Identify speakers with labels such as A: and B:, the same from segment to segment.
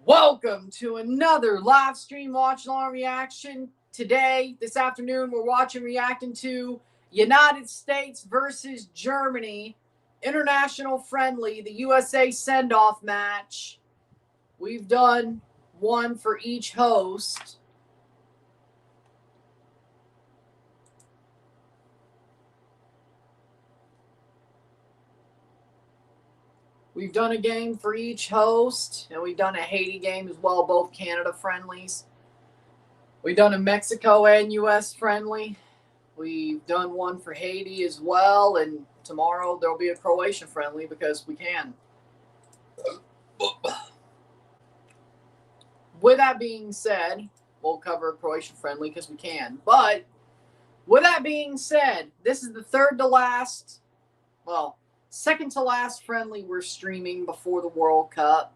A: Welcome to another live stream watch-along reaction. Today, this afternoon, we're reacting to United States versus Germany, international friendly, the USA send-off match. We've done one for each host. We've done a game for each host, and we've done a Haiti game as well, both Canada friendlies. We've done a Mexico and U.S. friendly. We've done one for Haiti as well, and tomorrow there'll be a Croatian friendly because we can. With that being said, we'll cover a Croatian friendly because we can. But with that being said, this is the second to last friendly we're streaming before the World Cup.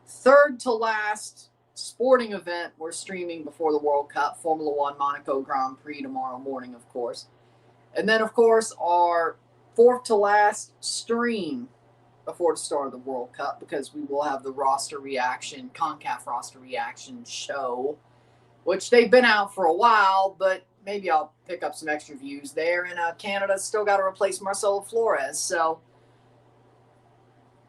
A: Third to last sporting event we're streaming before the World Cup, Formula One Monaco Grand Prix tomorrow morning, of course. And then, of course, our fourth to last stream before the start of the World Cup, because we will have the roster reaction, CONCACAF roster reaction show, which they've been out for a while, but maybe I'll pick up some extra views there. And Canada's still got to replace Marcelo Flores, so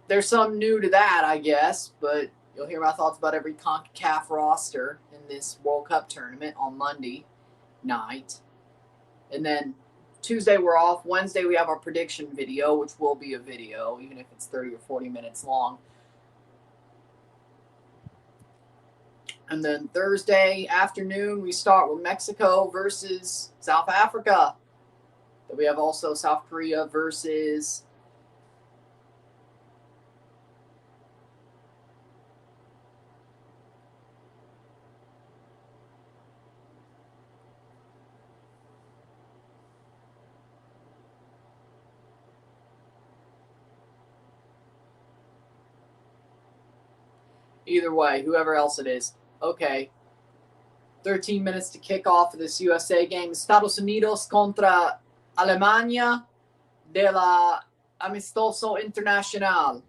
A: there's some new to that, I guess, but you'll hear my thoughts about every CONCACAF roster in this World Cup tournament on Monday night. And then Tuesday we're off. Wednesday we have our prediction video, which will be a video, even if it's 30 or 40 minutes long. And then Thursday afternoon we start with Mexico versus South Africa. Then we have also South Korea versus either way, whoever else it is. Okay. 13 minutes to kick off of this USA game. Estados Unidos contra Alemania de la Amistoso Internacional.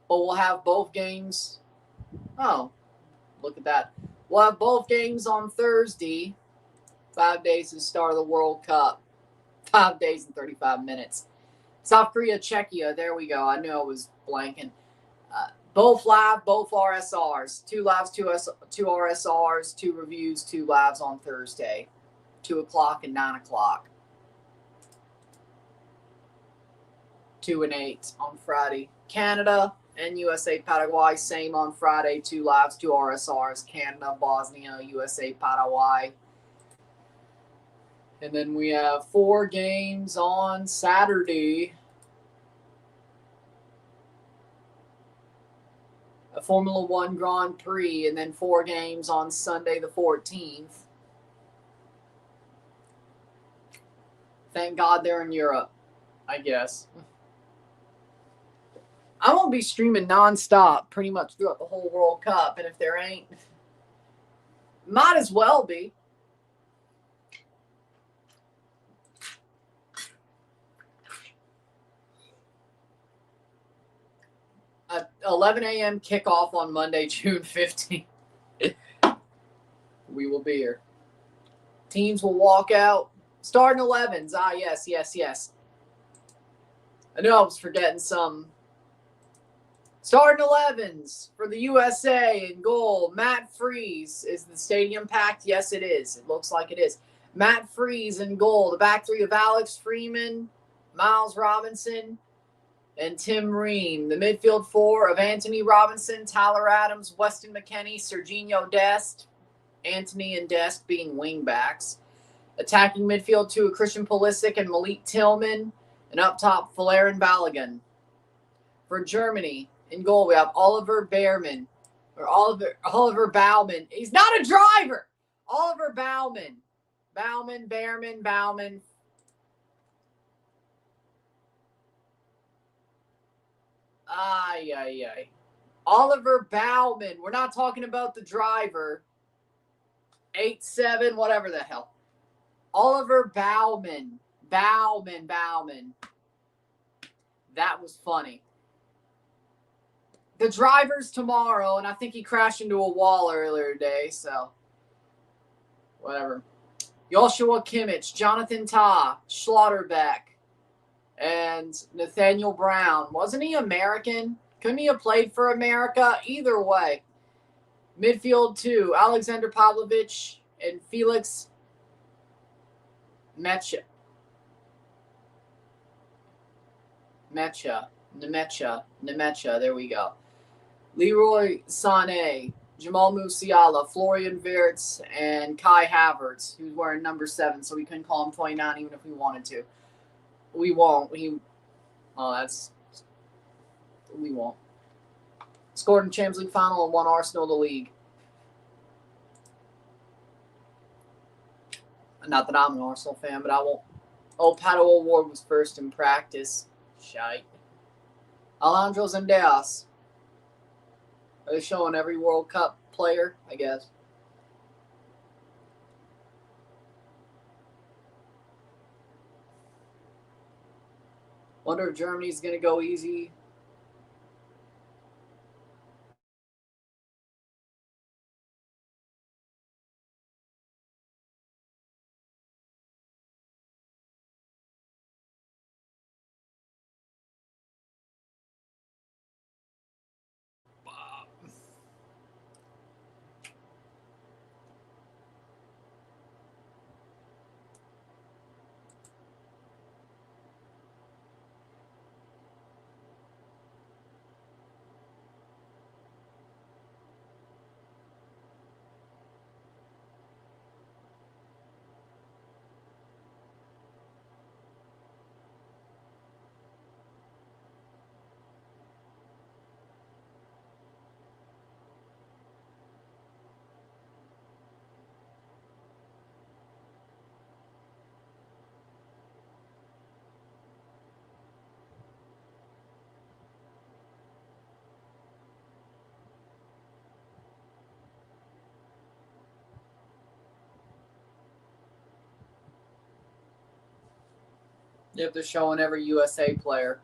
A: But we'll have both games. Oh, look at that. We'll have both games on Thursday. 5 days to the start of the World Cup. 5 days and 35 minutes. South Korea, Czechia. There we go. I knew I was blanking. Both live, both RSRs. 2 lives, 2 RSRs, 2 reviews, 2 lives on Thursday. 2 o'clock and 9 o'clock. 2 and 8 on Friday. Canada and USA, Paraguay, same on Friday. 2 lives, 2 RSRs. Canada, Bosnia, USA, Paraguay. And then we have 4 games on Saturday. A Formula One Grand Prix, and then 4 games on Sunday the 14th. Thank God they're in Europe, I guess. I'm going to be streaming nonstop pretty much throughout the whole World Cup, and if there ain't, might as well be. 11 a.m. kickoff on Monday, June 15th. We will be here. Teams will walk out. Starting 11s. Ah, yes. I knew I was forgetting some. Starting 11s for the USA in goal. Matt Freese. Is the stadium packed? Yes, it is. It looks like it is. Matt Freese in goal. The back 3 of Alex Freeman, Miles Robinson, and Tim Ream. The midfield 4 of Anthony Robinson, Tyler Adams, Weston McKennie, Serginho Dest. Anthony and Dest being wingbacks. Attacking midfield 2 of Christian Pulisic and Malik Tillman. And up top, Valerian Balogun. For Germany, in goal, we have Oliver Baumann. He's not a driver! Oliver Baumann. Baumann. Ay. Oliver Baumann. We're not talking about the driver. 8-7, whatever the hell. Oliver Baumann. Baumann. That was funny. The driver's tomorrow, and I think he crashed into a wall earlier today, so whatever. Joshua Kimmich, Jonathan Tah, Schlotterbeck, and Nathaniel Brown. Wasn't he American? Couldn't he have played for America? Either way. Midfield 2, Alexander Pavlovich and Felix Nemecha. There we go. Leroy Sané, Jamal Musiala, Florian Wirtz, and Kai Havertz, who's wearing number 7, so we couldn't call him 29 even if we wanted to. We won't. We won't. Scored in Champions League final and won Arsenal the league. Not that I'm an Arsenal fan, but I won't. Oh, Pato Award was first in practice. Shite. Alejandro Zendejas. Are they showing every World Cup player? I guess. Wonder if Germany's going to go easy. Yep, they're showing every USA player.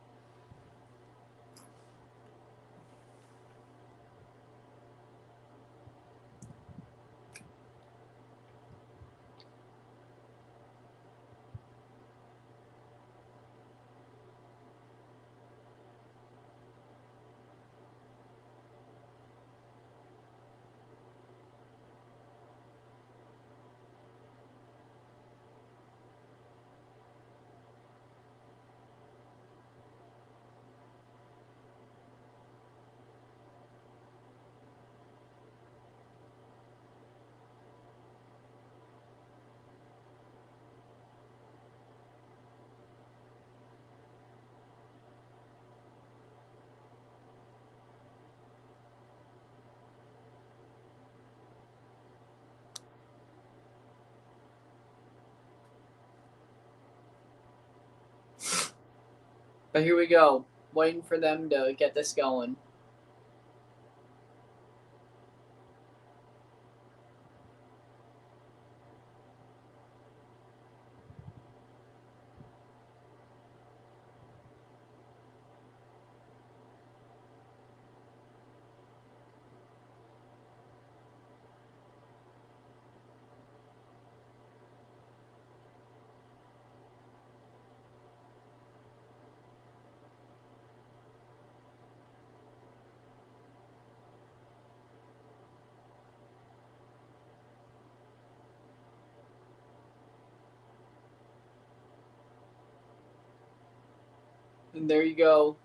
A: But here we go. Waiting for them to get this going. And there you go.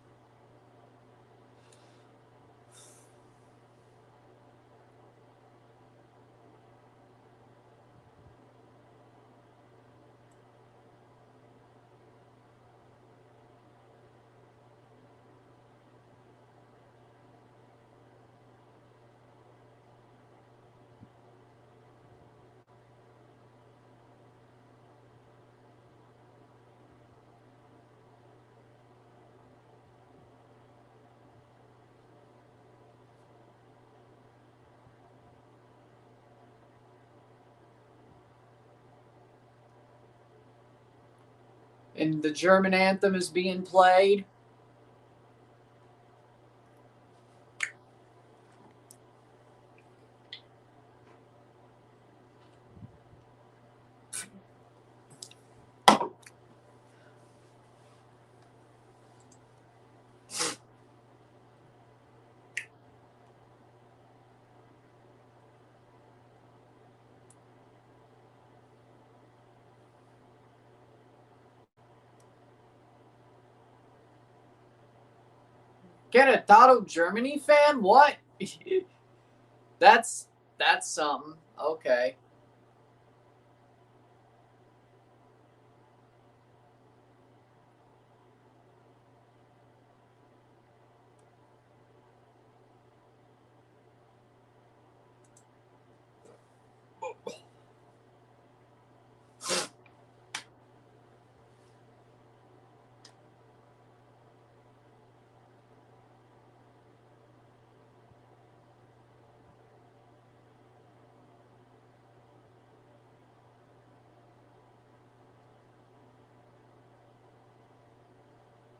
A: And the German anthem is being played. Querétaro, Germany fan? What? That's something. Okay.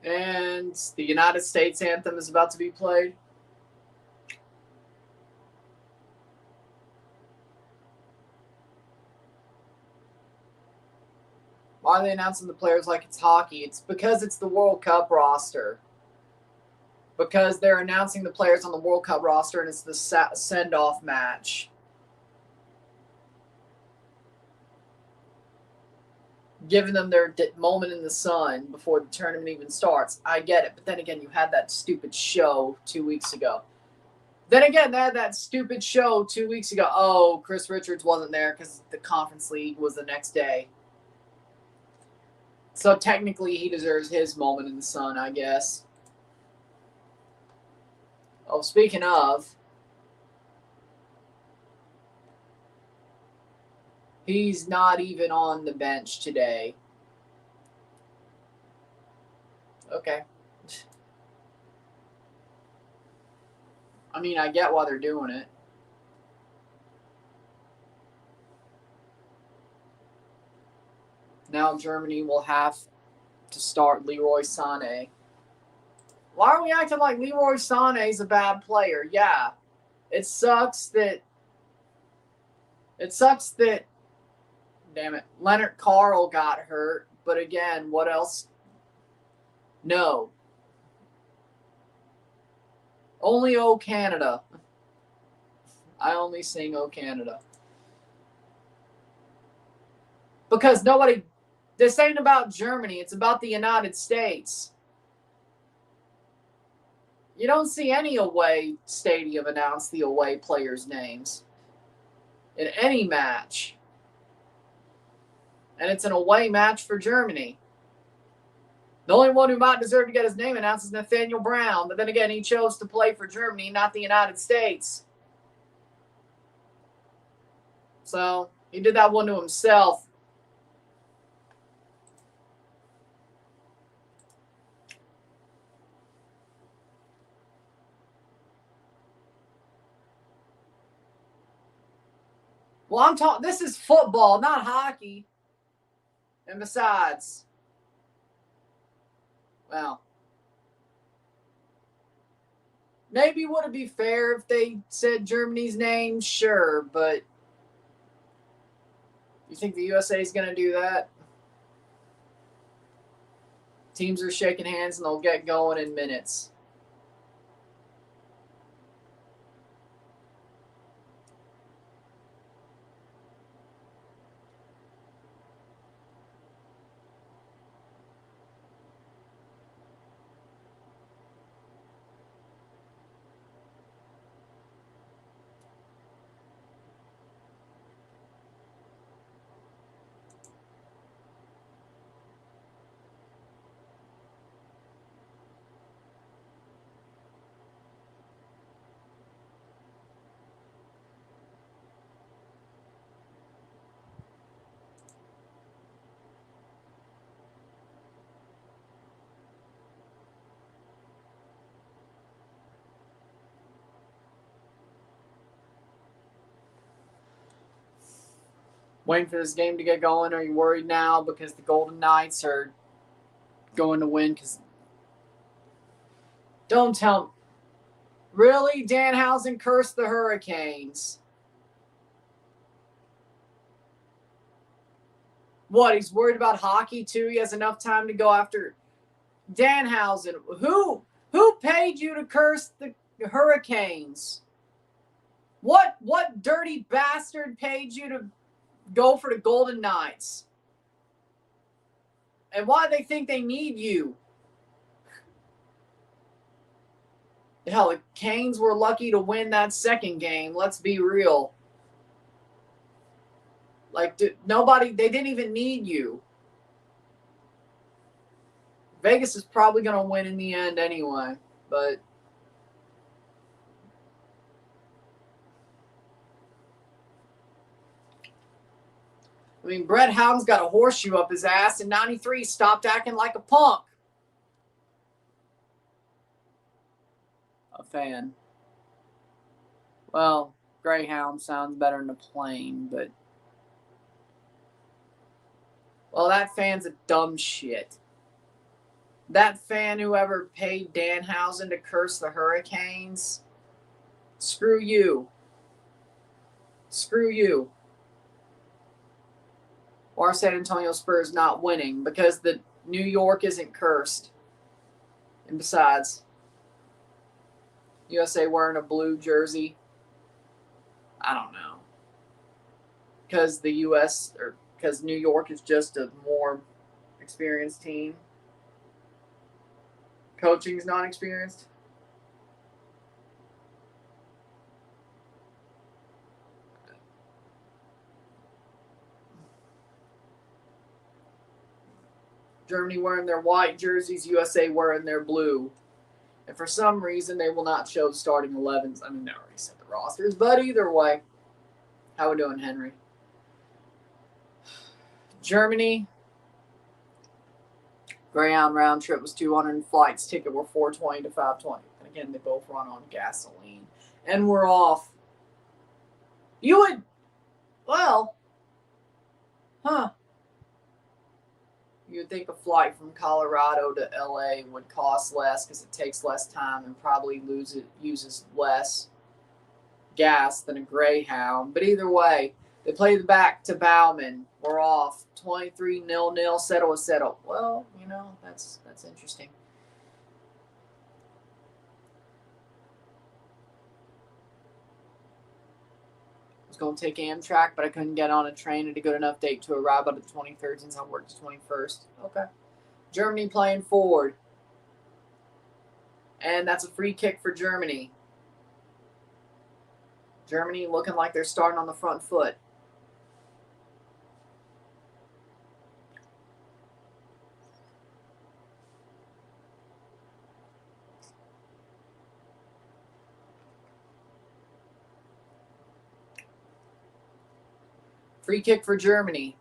A: And the United States anthem is about to be played. Why are they announcing the players like it's hockey? It's because it's the World Cup roster. Because they're announcing the players on the World Cup roster and it's the send-off match. Giving them their moment in the sun before the tournament even starts. I get it. But then again, you had that stupid show 2 weeks ago. Then again, they had that stupid show 2 weeks ago. Oh, Chris Richards wasn't there because the Conference League was the next day. So technically, he deserves his moment in the sun, I guess. Oh, speaking of, he's not even on the bench today. Okay. I mean, I get why they're doing it. Now Germany will have to start Leroy Sané. Why are we acting like Leroy Sané is a bad player? Yeah. It sucks that damn it, Leonard Carl got hurt, but again, what else? No. Only O Canada. I only sing O Canada. Because this ain't about Germany, it's about the United States. You don't see any away stadium announce the away players' names in any match. And it's an away match for Germany. The only one who might deserve to get his name announced is Nathaniel Brown. But then again, he chose to play for Germany, not the United States. So he did that one to himself. Well, I'm talking. This is football, not hockey. And besides, well, maybe would it be fair if they said Germany's name? Sure, but you think the USA is going to do that? Teams are shaking hands and they'll get going in minutes. Waiting for this game to get going. Are you worried now because the Golden Knights are going to win? Because don't tell me. Really? Danhausen cursed the Hurricanes. What? He's worried about hockey too? He has enough time to go after Danhausen. Who paid you to curse the Hurricanes? What dirty bastard paid you to go for the Golden Knights? And why they think they need you? Hell, the Canes were lucky to win that second game. Let's be real. Like, nobody, they didn't even need you. Vegas is probably going to win in the end anyway, but I mean, Brett Howden's got a horseshoe up his ass, and 93 stopped acting like a punk. A fan. Well, Greyhound sounds better than a plane, but well, that fan's a dumb shit. That fan who ever paid Danhausen to curse the Hurricanes, screw you. Screw you. Or San Antonio Spurs not winning because the New York isn't cursed. And besides, USA wearing a blue jersey, I don't know. Because the U.S. or because New York is just a more experienced team. Coaching's not experienced. Germany wearing their white jerseys, USA wearing their blue. And for some reason, they will not show the starting 11s. I mean, they already set the rosters. But either way, how we doing, Henry? Germany, Greyhound round trip was 200 and flights ticket were 420 to 520. And again, they both run on gasoline. And we're off. You would, well, you'd think a flight from Colorado to LA would cost less because it takes less time and probably uses less gas than a Greyhound. But either way, they play the back to Bauman. We're off. 23-0, settle. Well, you know, that's interesting. I was going to take Amtrak, but I couldn't get on a train at a good enough date to arrive on the 23rd since I worked the 21st. Okay. Germany playing forward. And that's a free kick for Germany. Germany looking like they're starting on the front foot. Free kick for Germany.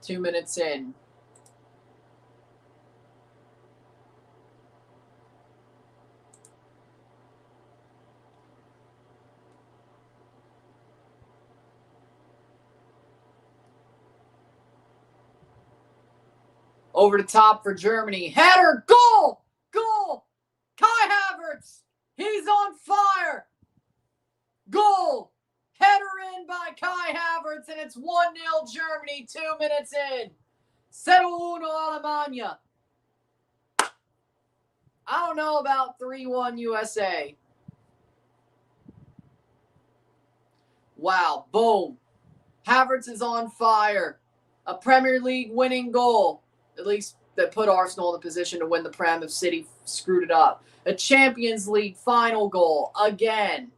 A: Two minutes in. Over the top for Germany. Header, goal! Goal! Kai Havertz! He's on fire! Goal! Header in by Kai Havertz, and it's 1-0 Germany, 2 minutes in. 0-1 Alemania. I don't know about 3-1 USA. Wow, boom. Havertz is on fire. A Premier League winning goal. At least that put Arsenal in the position to win the Prem if City screwed it up. A Champions League final goal. Again.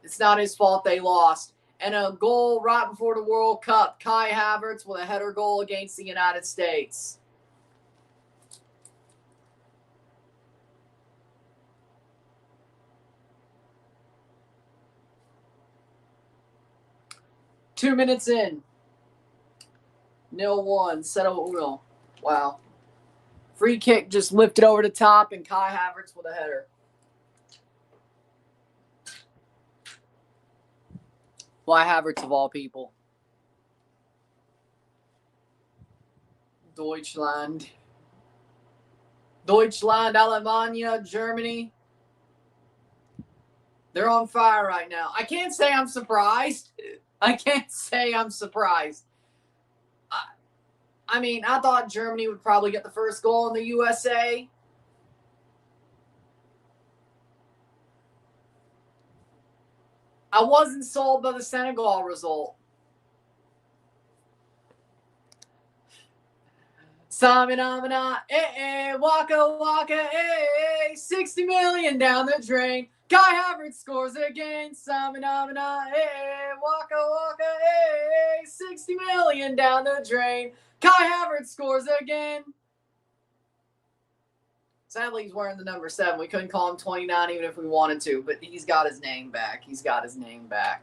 A: It's not his fault they lost. And a goal right before the World Cup. Kai Havertz with a header goal against the United States. Two minutes in. 0-1. 0-1. Wow. Free kick just lifted over the top and Kai Havertz with a header. Why Havertz of all people? Deutschland, Alemania, Germany. They're on fire right now. I can't say I'm surprised. I mean, I thought Germany would probably get the first goal in the USA. I wasn't sold by the Senegal result. Samina, Waka Waka, 60 million down the drain. Kai Havertz scores again. Samina, Waka Waka, 60 million down the drain. Kai Havertz scores again. Sadly, he's wearing the number 7. We couldn't call him 29 even if we wanted to, but he's got his name back. He's got his name back.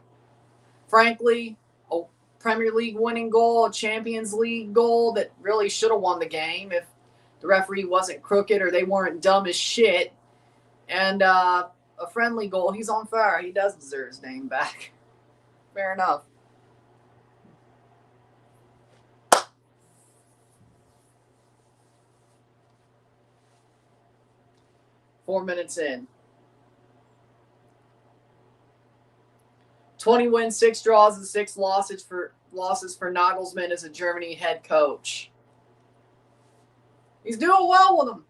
A: Frankly, a Premier League winning goal, a Champions League goal that really should have won the game if the referee wasn't crooked or they weren't dumb as shit. And a friendly goal. He's on fire. He does deserve his name back. Fair enough. Four minutes in. 20 wins, 6 draws, and 6 losses for Nagelsmann as a Germany head coach. He's doing well with them.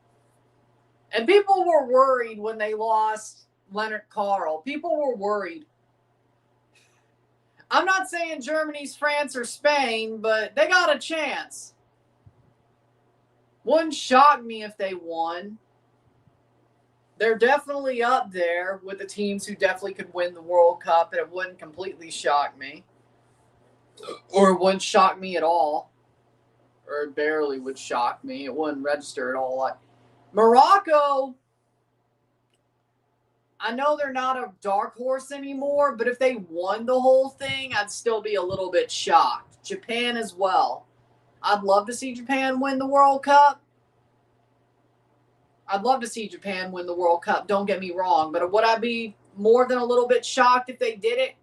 A: And people were worried when they lost Leonard Carl. People were worried. I'm not saying Germany's France or Spain, but they got a chance. Wouldn't shock me if they won. They're definitely up there with the teams who definitely could win the World Cup, and it wouldn't completely shock me. Or it wouldn't shock me at all. Or it barely would shock me. It wouldn't register at all. Like Morocco, I know they're not a dark horse anymore, but if they won the whole thing, I'd still be a little bit shocked. Japan as well. I'd love to see Japan win the World Cup. I'd love to see Japan win the World Cup, don't get me wrong. But would I be more than a little bit shocked if they did it?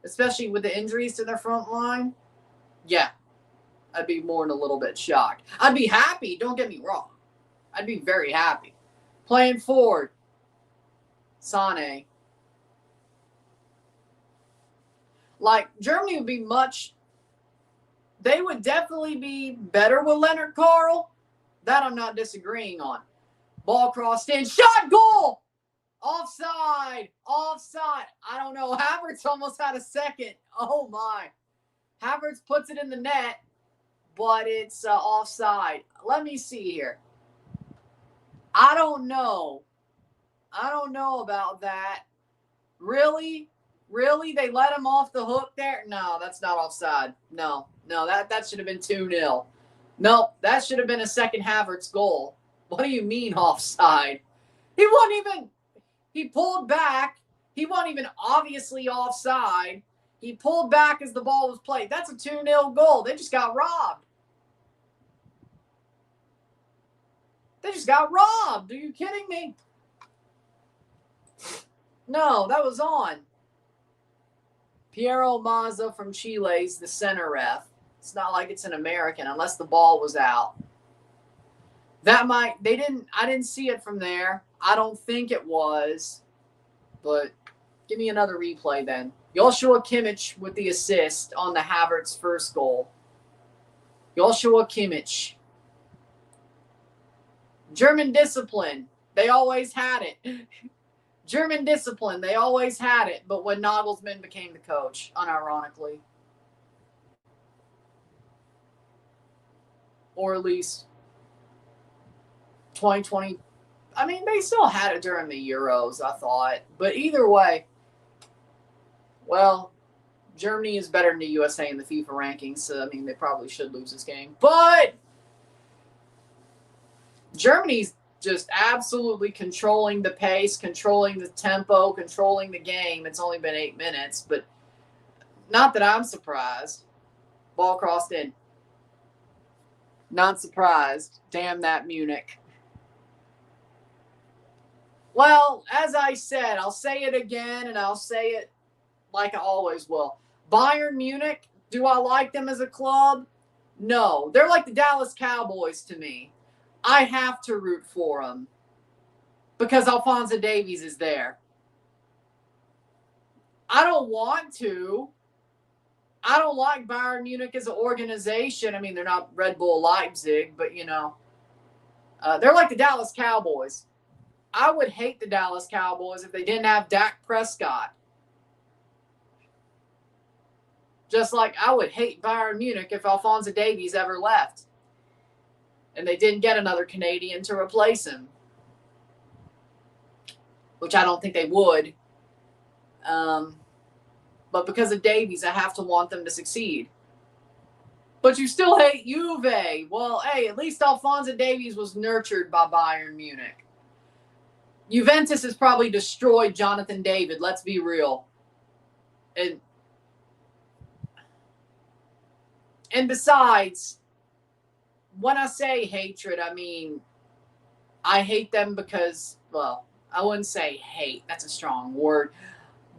A: Especially with the injuries to their front line? Yeah. I'd be more than a little bit shocked. I'd be happy, don't get me wrong. I'd be very happy. Playing forward. Sane. Like, Germany would be they would definitely be better with Leonard Carl. That I'm not disagreeing on. Ball crossed in. Shot, goal! Offside. Offside. I don't know. Havertz almost had a second. Oh, my. Havertz puts it in the net, but it's offside. Let me see here. I don't know. I don't know about that. Really? Really? They let him off the hook there? No, that's not offside. No, that should have been 2-0. No, that should have been a second Havertz goal. What do you mean offside? He pulled back. He wasn't even obviously offside. He pulled back as the ball was played. That's a 2-0 goal. They just got robbed. They just got robbed. Are you kidding me? No, that was on. Piero Mazza from Chile's the center ref. It's not like it's an American unless the ball was out. I didn't see it from there. I don't think it was. But give me another replay then. Joshua Kimmich with the assist on the Havertz first goal. Joshua Kimmich. German discipline. They always had it. German discipline. They always had it. But when Nagelsmann became the coach, unironically. Or at least 2020. I mean, they still had it during the Euros, I thought. But either way, well, Germany is better than the USA in the FIFA rankings. So, I mean, they probably should lose this game. But Germany's just absolutely controlling the pace, controlling the tempo, controlling the game. It's only been 8 minutes, but not that I'm surprised. Ball crossed in. Not surprised. Damn that Munich. Well, as I said, I'll say it again, and I'll say it like I always will. Bayern Munich, do I like them as a club? No. They're like the Dallas Cowboys to me. I have to root for them because Alphonso Davies is there. I don't want to, I don't like Bayern Munich as an organization. I mean, they're not Red Bull Leipzig, but, you know, they're like the Dallas Cowboys. I would hate the Dallas Cowboys if they didn't have Dak Prescott. Just like I would hate Bayern Munich if Alphonso Davies ever left and they didn't get another Canadian to replace him, which I don't think they would. But because of Davies, I have to want them to succeed. But you still hate Juve. Well, hey, at least Alphonso Davies was nurtured by Bayern Munich. Juventus has probably destroyed Jonathan David, let's be real. And besides, when I say hatred, I mean, I hate them because, well, I wouldn't say hate. That's a strong word.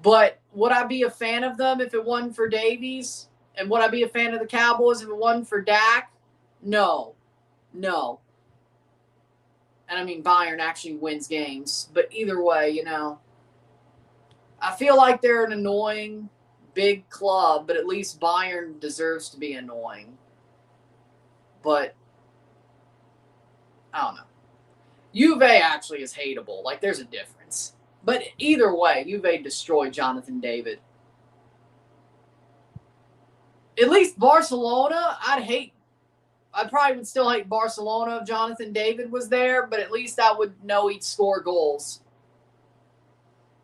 A: But would I be a fan of them if it wasn't for Davies? And would I be a fan of the Cowboys if it wasn't for Dak? No. No. And I mean, Bayern actually wins games. But either way, you know, I feel like they're an annoying big club, but at least Bayern deserves to be annoying. But I don't know. Juve actually is hateable. Like, there's a difference. But either way, Juve destroyed Jonathan David. At least Barcelona, I probably would still hate Barcelona if Jonathan David was there, but at least I would know he'd score goals.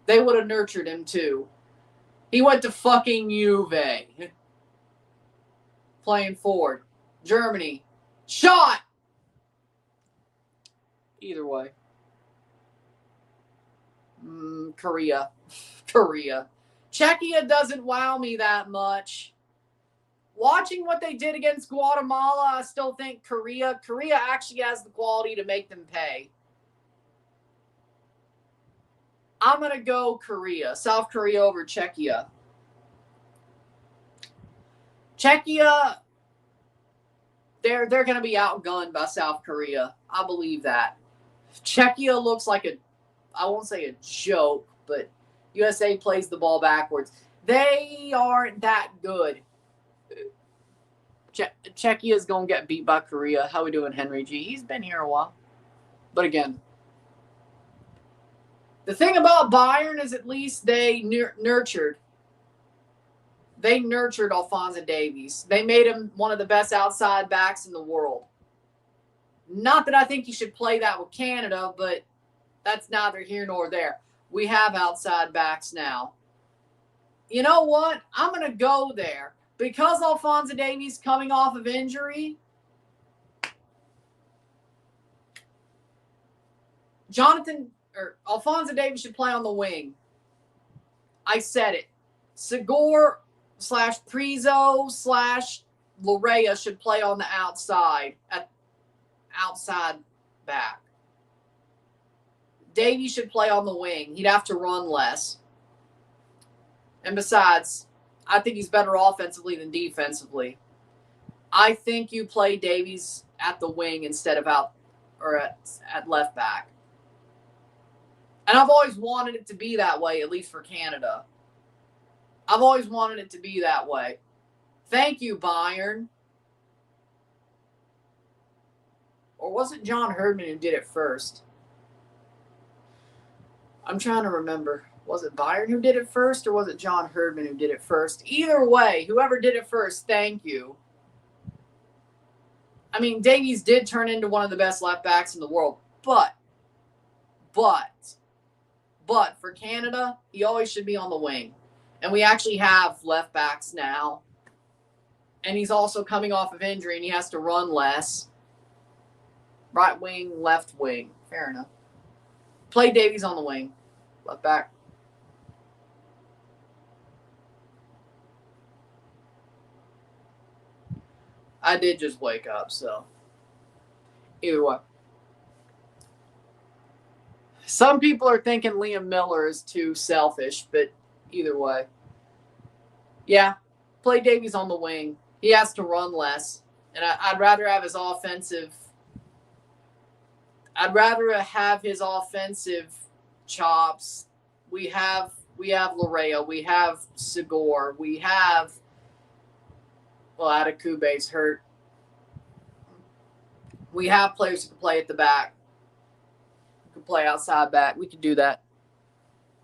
A: They would have nurtured him too. He went to fucking Juve. Playing forward. Germany. Shot! Either way. Korea. Czechia doesn't wow me that much. Watching what they did against Guatemala, I still think Korea actually has the quality to make them pay. I'm going to go Korea. South Korea over Czechia. Czechia, they're going to be outgunned by South Korea. I believe that. Czechia looks like I won't say a joke, but USA plays the ball backwards. They aren't that good. Czechia is going to get beat by Korea. How we doing, Henry G? He's been here a while. But again, the thing about Bayern is at least they nurtured. They nurtured Alphonso Davies. They made him one of the best outside backs in the world. Not that I think he should play that with Canada, but that's neither here nor there. We have outside backs now. You know what? I'm going to go there. Because Alphonso Davies coming off of injury, Alphonso Davies should play on the wing. I said it. Segor / Prizo / Lorea should play on the outside, at outside back. Davies should play on the wing. He'd have to run less. And besides, I think he's better offensively than defensively. I think you play Davies at the wing instead of at left back. And I've always wanted it to be that way, at least for Canada. I've always wanted it to be that way. Thank you, Bayern. Or was it John Herdman who did it first? I'm trying to remember. Was it Bayern who did it first, or was it John Herdman who did it first? Either way, whoever did it first, thank you. I mean, Davies did turn into one of the best left backs in the world, but for Canada, he always should be on the wing. And we actually have left backs now. And he's also coming off of injury, and he has to run less. Right wing, left wing. Fair enough. Play Davies on the wing. Left back. I did just wake up, so either way. Some people are thinking Liam Miller is too selfish, but either way. Yeah, play Davies on the wing. He has to run less. And I'd rather have his offensive chops. We have Lorea, we have Segor, we have Well, Adekube's hurt. We have players who can play at the back. Who can play outside back. We could do that.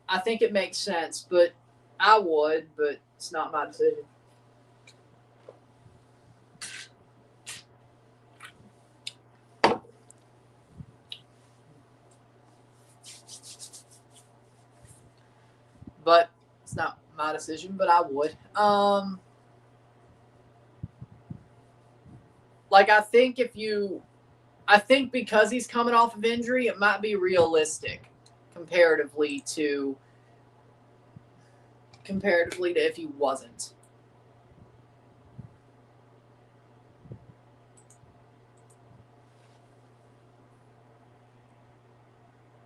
A: I think it makes sense, but I would, but it's not my decision. But it's not my decision, but I would. Like, I think because he's coming off of injury, it might be realistic comparatively to if he wasn't.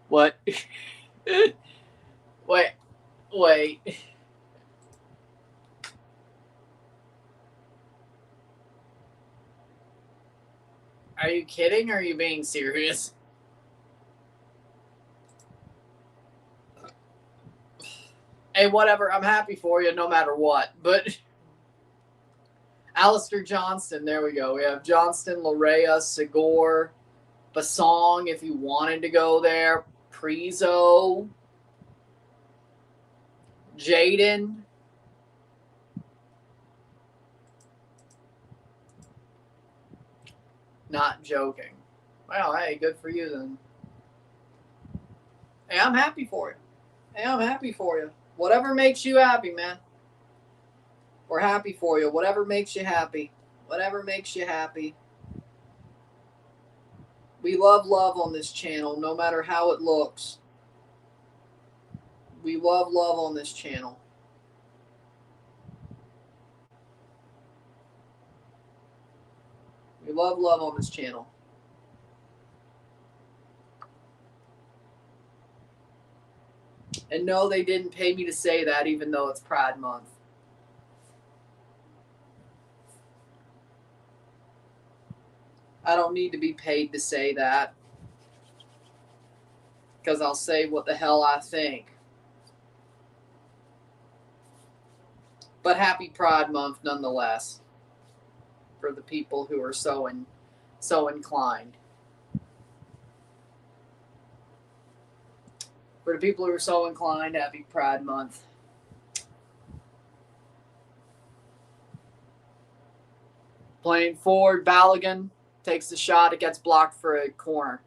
A: What? Wait. Are you kidding or are you being serious? Hey, whatever. I'm happy for you no matter what. But Alistair Johnston, there we go. We have Johnston, Larea, Segor, Basong if you wanted to go there. Prizo, Jaden. Not joking. Well, hey, good for you then. Hey, I'm happy for you. Hey, I'm happy for you. Whatever makes you happy, man. We're happy for you. Whatever makes you happy. Whatever makes you happy. We love on this channel, no matter how it looks. We love on this channel. We love on this channel. And no, they didn't pay me to say that, even though it's Pride Month. I don't need to be paid to say that. Because I'll say what the hell I think. But happy Pride Month nonetheless. For the people who are so inclined. For the people who are so inclined, happy Pride Month. Playing forward, Balogun takes the shot. It gets blocked for a corner.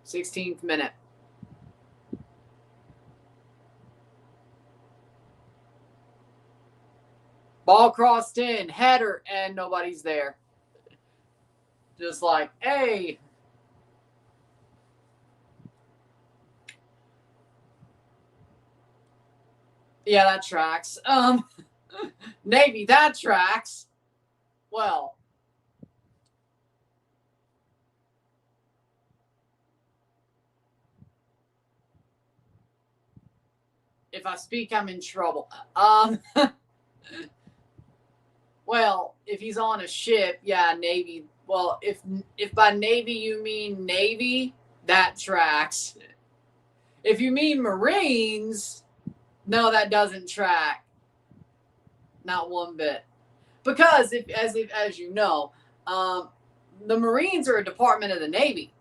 A: Sixteenth minute. Ball crossed in, header, and nobody's there. Just like, hey. Yeah, that tracks. Navy, that tracks. Well. If I speak, I'm in trouble. Well, if he's on a ship, yeah, Navy. Well, if by Navy you mean Navy, that tracks. If you mean Marines, no, that doesn't track. Not one bit. Because as you know, the Marines are a department of the Navy.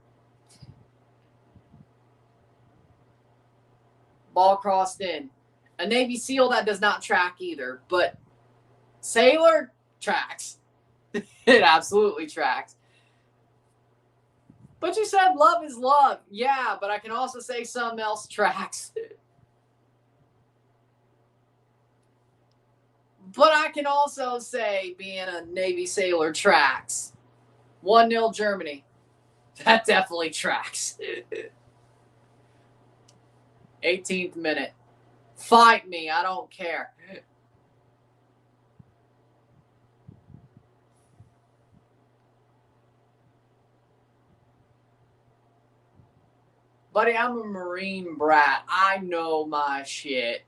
A: Ball crossed in. A Navy SEAL, that does not track either, but sailor tracks. It absolutely tracks. But you said love is love. Yeah, but I can also say something else tracks. But I can also say being a Navy sailor tracks. 1-0 Germany. That definitely tracks. 18th minute. Fight me. I don't care. Buddy, I'm a Marine brat. I know my shit.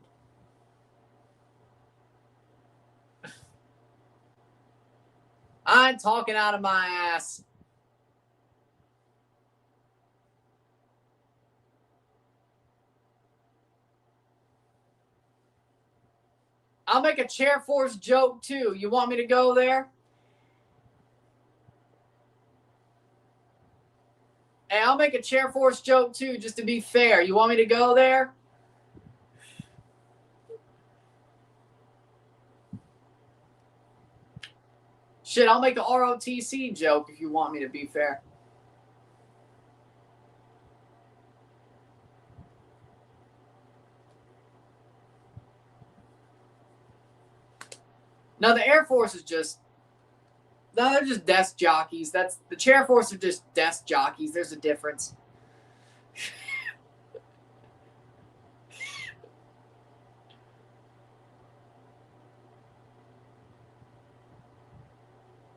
A: I'm talking out of my ass. I'll make a chair force joke too. You want me to go there? Hey, I'll make a chair force joke too, just to be fair. You want me to go there? Shit, I'll make a ROTC joke if you want me to be fair. No, the Air Force is just... No, they're just desk jockeys. That's the chair force are just desk jockeys. There's a difference.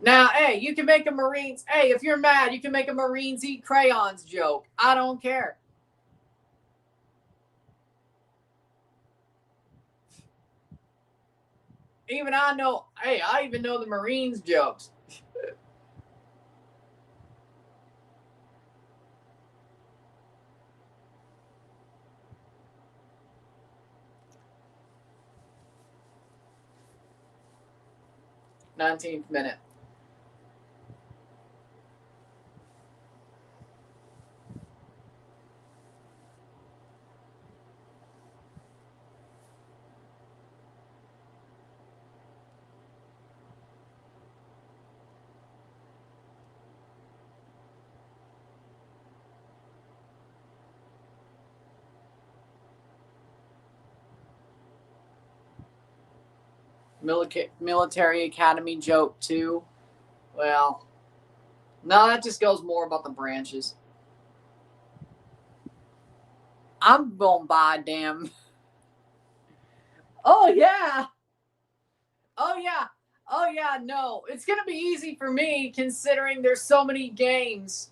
A: Now, hey, you can make a Marines. Hey, if you're mad, you can make a Marines eat crayons joke. I don't care. Even I know. Hey, I even know the Marines jokes. Nineteenth minute. Military Academy joke too. Well, no, that just goes more about the branches. I'm gonna buy damn. Oh yeah. Oh yeah. Oh yeah. No, it's gonna be easy for me considering there's so many games.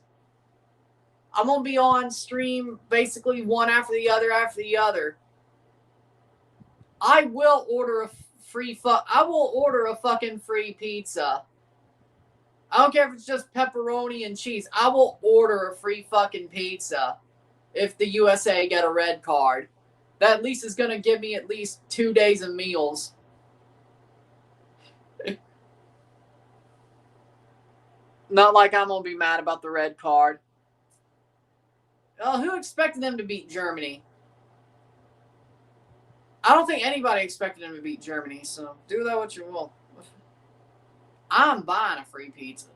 A: I'm gonna be on stream basically one after the other after the other. I will order a I will order a fucking free pizza. I don't care if it's just pepperoni and cheese. I will order a free fucking pizza if the USA get a red card. That at least is going to give me at least 2 days of meals. Not like I'm going to be mad about the red card. Oh, who expected them to beat Germany? I don't think anybody expected them to beat Germany, so do that what you will. I'm buying a free pizza.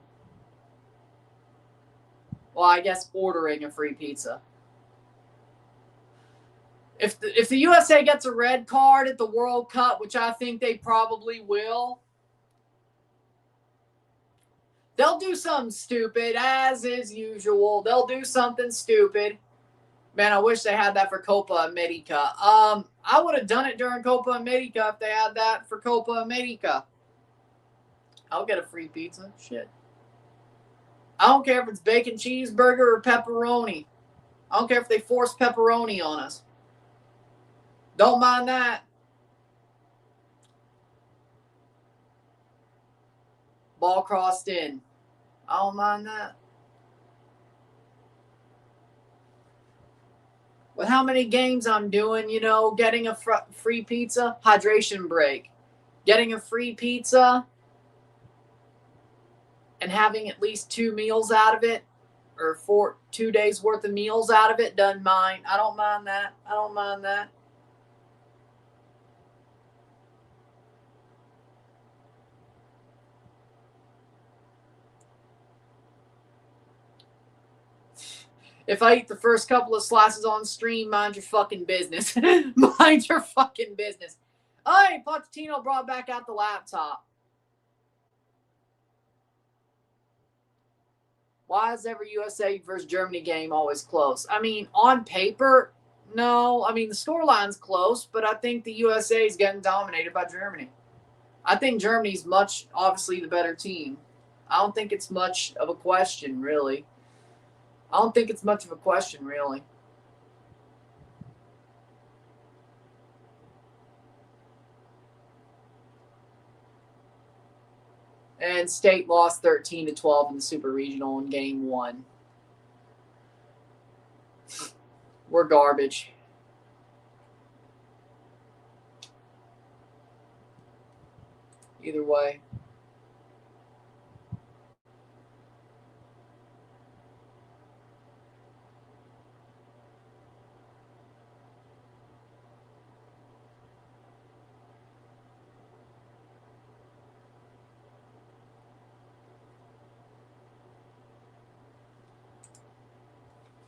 A: Well, I guess ordering a free pizza. If the USA gets a red card at the World Cup, which I think they probably will, they'll do something stupid, as is usual. They'll do something stupid. Man, I wish they had that for Copa America. I would have done it during Copa America if they had that for Copa America. I'll get a free pizza. Shit. I don't care if it's bacon cheeseburger or pepperoni. I don't care if they force pepperoni on us. Don't mind that. Ball crossed in. I don't mind that. With how many games I'm doing, getting a free pizza, hydration break, getting a free pizza, and having at least 2 meals out of it, or 2 days worth of meals out of it, doesn't mind. I don't mind that. I don't mind that. If I eat the first couple of slices on stream, mind your fucking business. Mind your fucking business. Oh, hey, Pochettino brought back out the laptop. Why is every USA versus Germany game always close? I mean, on paper, no. I mean, the scoreline's close, but I think the USA is getting dominated by Germany. I think Germany's obviously the better team. I don't think it's much of a question, really. And State lost 13-12 in the Super Regional in Game 1. We're garbage. Either way.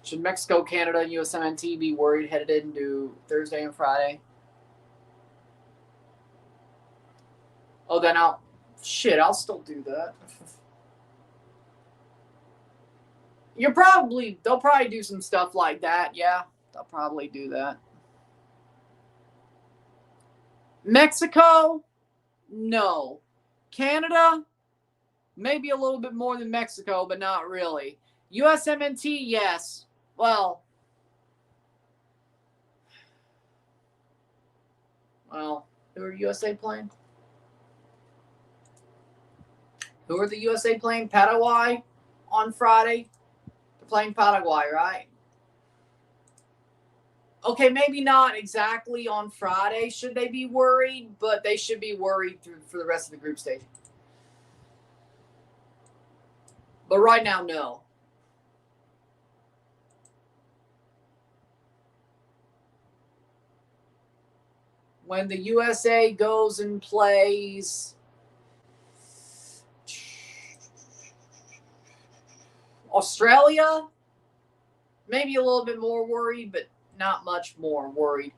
A: Should Mexico, Canada, and USMNT be worried headed into Thursday and Friday? Oh, then I'll still do that. They'll probably do some stuff like that. Yeah, they'll probably do that. Mexico, no. Canada, maybe a little bit more than Mexico, but not really. USMNT, yes. Well, who are USA playing? Who are the USA playing? Paraguay on Friday? They're playing Paraguay, right? Okay, maybe not exactly on Friday should they be worried, but they should be worried for the rest of the group stage. But right now, no. When the USA goes and plays Australia, maybe a little bit more worried, but not much more worried.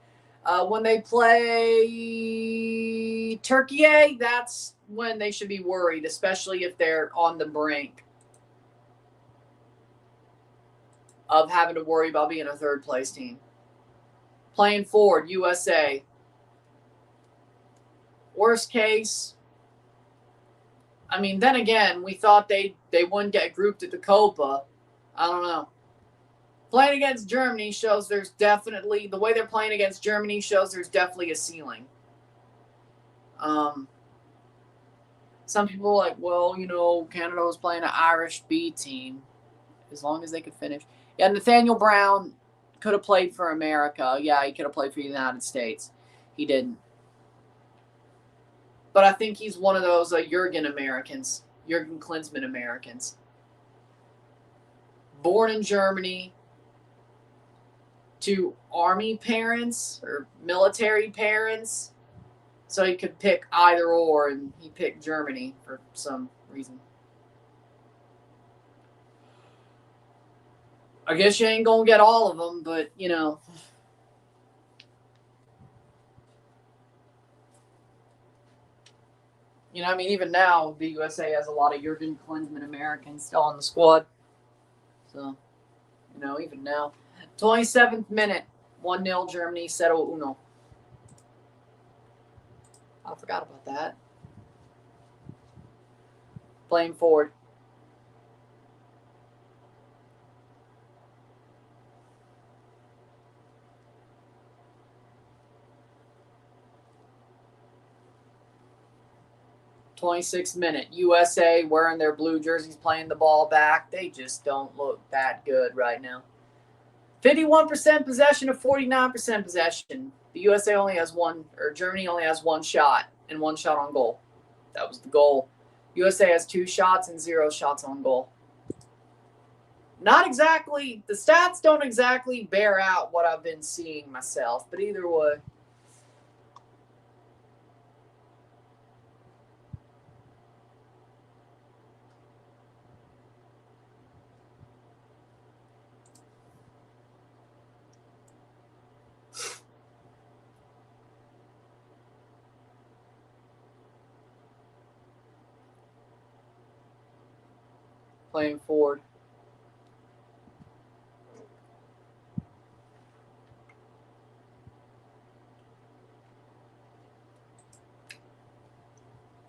A: When they play Turkey, that's when they should be worried, especially if they're on the brink of having to worry about being a third place team. Playing forward, USA. Worst case, I mean, then again, we thought they wouldn't get grouped at the Copa. I don't know. Playing against Germany shows there's definitely, the way they're playing against Germany shows there's definitely a ceiling. Some people are like, well, Canada was playing an Irish B team as long as they could finish. Yeah, Nathaniel Brown could have played for America. Yeah, he could have played for the United States. He didn't. But I think he's one of those Jurgen Klinsmann Americans. Born in Germany to Army parents or military parents. So he could pick either or, and he picked Germany for some reason. I guess you ain't going to get all of them, but, even now, the USA has a lot of Jurgen Klinsmann Americans still on the squad. So, even now. 27th minute, 1-0 Germany, 0-1. I forgot about that. Playing forward. '26th minute. USA wearing their blue jerseys, playing the ball back. They just don't look that good right now. 51% possession of 49% possession. The USA only has Germany only has one shot and one shot on goal. That was the goal. USA has 2 shots and 0 shots on goal. Not exactly, the stats don't exactly bear out what I've been seeing myself, but either way. Playing forward.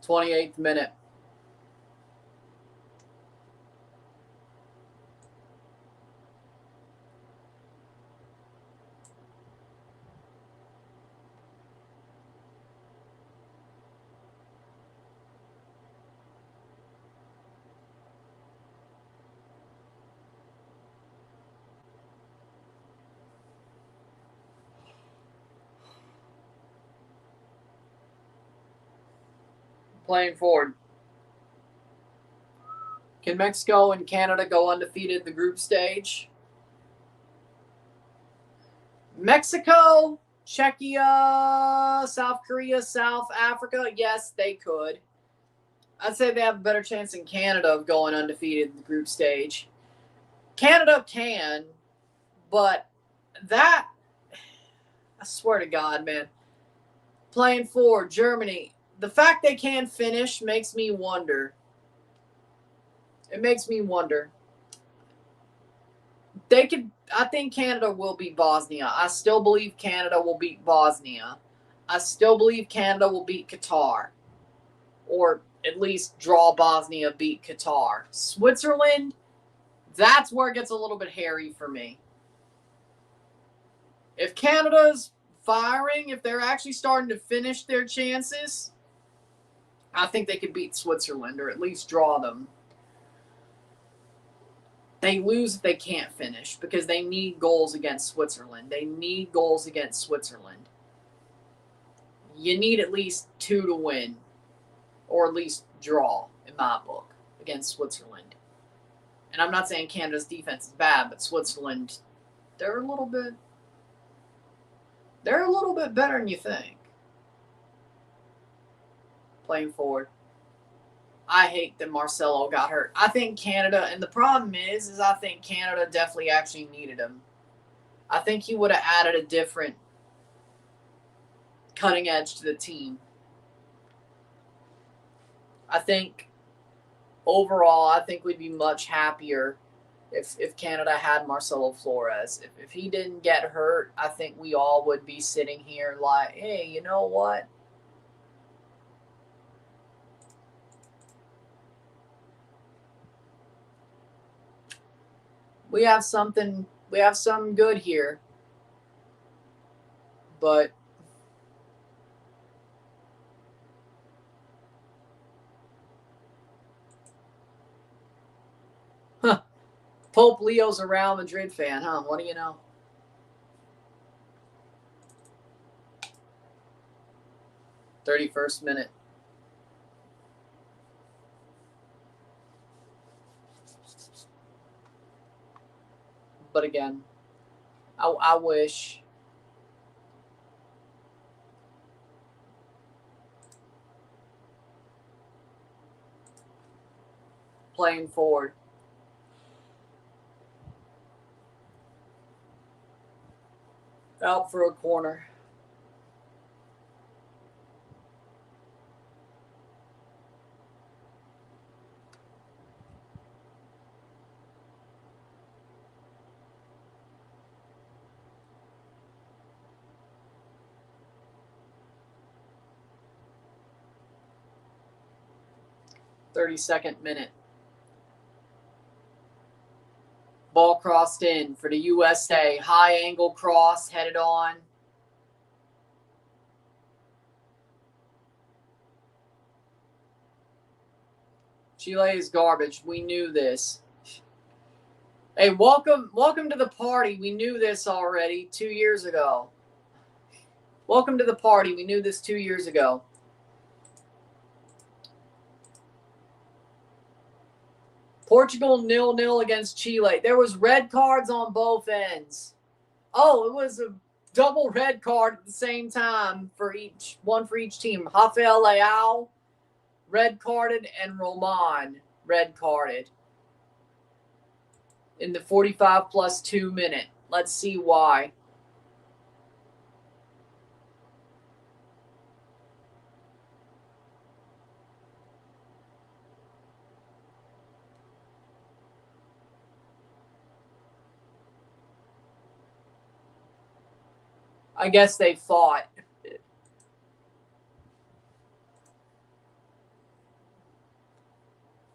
A: '28th minute. Playing forward. Can Mexico and Canada go undefeated the group stage? Mexico, Czechia, South Korea, South Africa, yes, they could. I'd say they have a better chance than Canada of going undefeated in the group stage. Canada can, but that, I swear to God, man. Playing for Germany, the fact they can't finish makes me wonder. It makes me wonder. They could. I think Canada will beat Bosnia. I still believe Canada will beat Bosnia. I still believe Canada will beat Qatar. Or at least draw Bosnia, beat Qatar. Switzerland, that's where it gets a little bit hairy for me. If Canada's firing, if they're actually starting to finish their chances, I think they could beat Switzerland or at least draw them. They lose if they can't finish because they need goals against Switzerland. They need goals against Switzerland. You need at least 2 to win, or at least draw, in my book, against Switzerland. And I'm not saying Canada's defense is bad, but Switzerland, they're a little bit better than you think. Playing forward. I hate that Marcelo got hurt. I think Canada, and the problem is I think Canada definitely actually needed him. I think he would have added a different cutting edge to the team. I think overall, I think we'd be much happier if Canada had Marcelo Flores. If he didn't get hurt, I think we all would be sitting here like, hey, you know what? We have something good here. But Pope Leo's a Real Madrid fan, huh? What do you know? '31st minute. But again, I wish playing forward. Out for a corner. '32nd minute. Ball crossed in for the USA. High angle cross headed on. Chile is garbage. We knew this. Hey, welcome to the party. We knew this already 2 years ago. Welcome to the party. We knew this 2 years ago. Portugal 0-0 against Chile. There was red cards on both ends. Oh, it was a double red card at the same time for one for each team. Rafael Leao red carded and Roman red carded in the 45+2 minute. Let's see why. I guess they fought.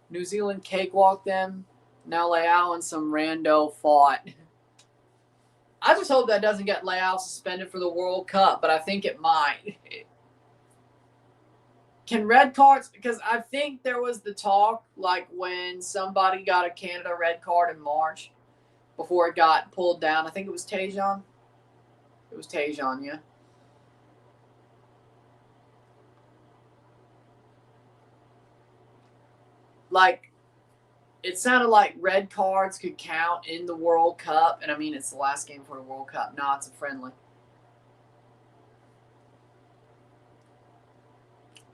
A: New Zealand cakewalked them. Now Leao and some rando fought. I just hope that doesn't get Leao suspended for the World Cup, but I think it might. Can red cards, because I think there was the talk like when somebody got a Canada red card in March before it got pulled down. I think it was Tajon. It was Tajon, yeah. like, it sounded like red cards could count in the World Cup. And I mean, it's the last game for the World Cup. No, it's a friendly.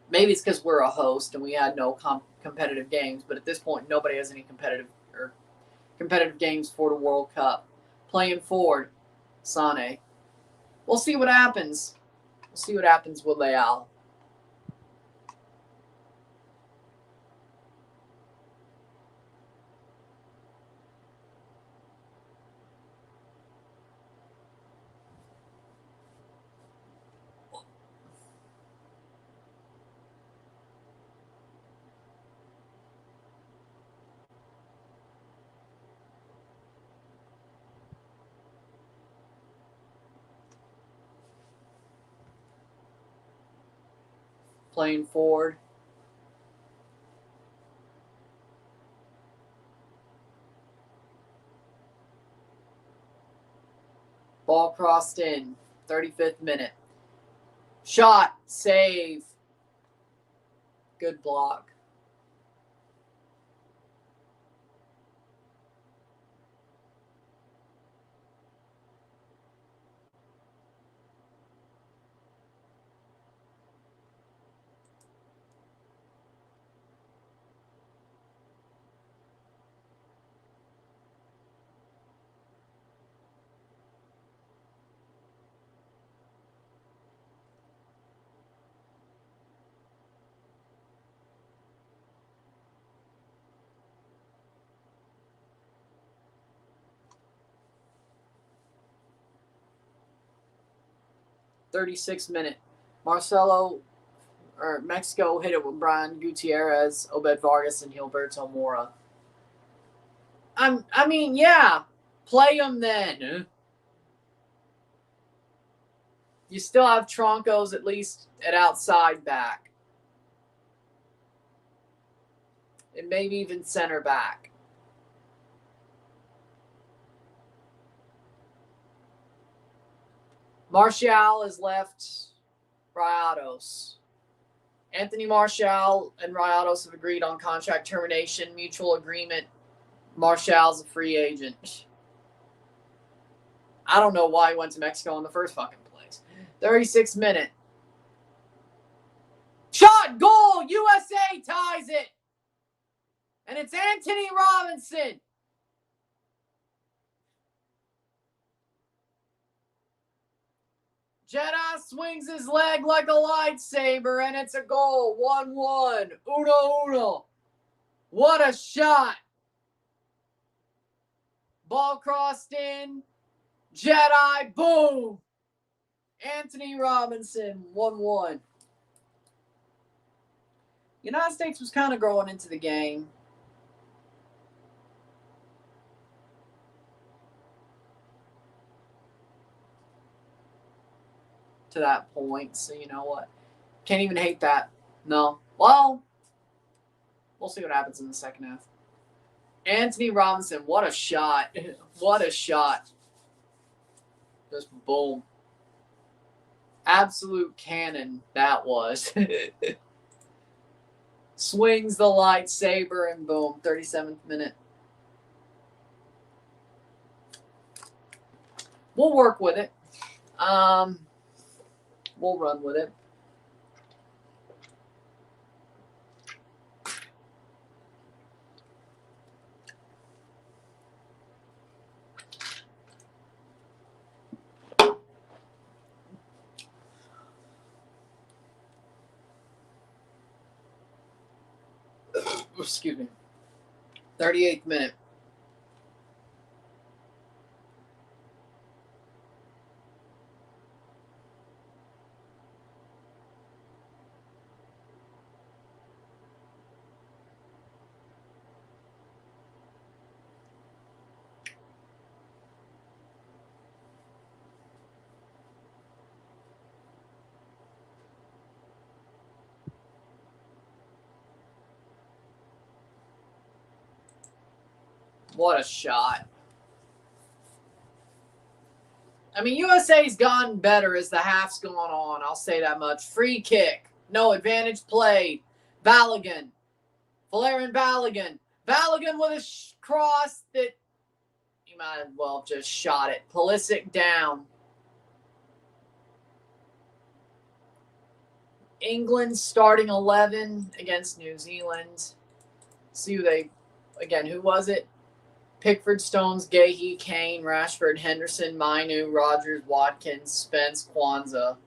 A: Maybe it's because we're a host and we had no competitive games. But at this point, nobody has any competitive games for the World Cup. Playing forward, Sane. We'll see what happens. We'll see what happens with Leal. Playing forward. Ball crossed in. 35th minute. Shot. Save. Good block. .36 minute. Mexico hit it with Brian Gutierrez, Obed Vargas, and Gilberto Mora. I mean, yeah, play them then. You still have Troncos at least at outside back. And maybe even center back. Martial has left Rayados. Anthony Martial and Rayados have agreed on contract termination, mutual agreement. Martial's a free agent. I don't know why he went to Mexico in the first fucking place. 36th minute. Shot, goal, USA ties it. And it's Anthony Robinson. Jedi swings his leg like a lightsaber, and it's a goal. 1-1. Uno. What a shot. Ball crossed in. Jedi, boom. Anthony Robinson, 1-1. United States was kind of growing into the game. To that point, so you know what? Can't even hate that. No. Well, we'll see what happens in the second half. Anthony Robinson, what a shot. What a shot. Just boom. Absolute cannon that was. Swings the lightsaber and boom. 37th minute. We'll work with it. We'll run with it. Excuse me. 38th minute. What a shot. I mean, USA's gotten better as the half's gone on. I'll say that much. Free kick. No advantage played. Balogun. Valerian Balogun. Balogun with a cross that he might as well have just shot it. Pulisic down. England starting 11 against New Zealand. See who they, again, who was it? Pickford, Stones, Gahey, Kane, Rashford, Henderson, Mainu, Rogers, Watkins, Spence, Kwanzaa.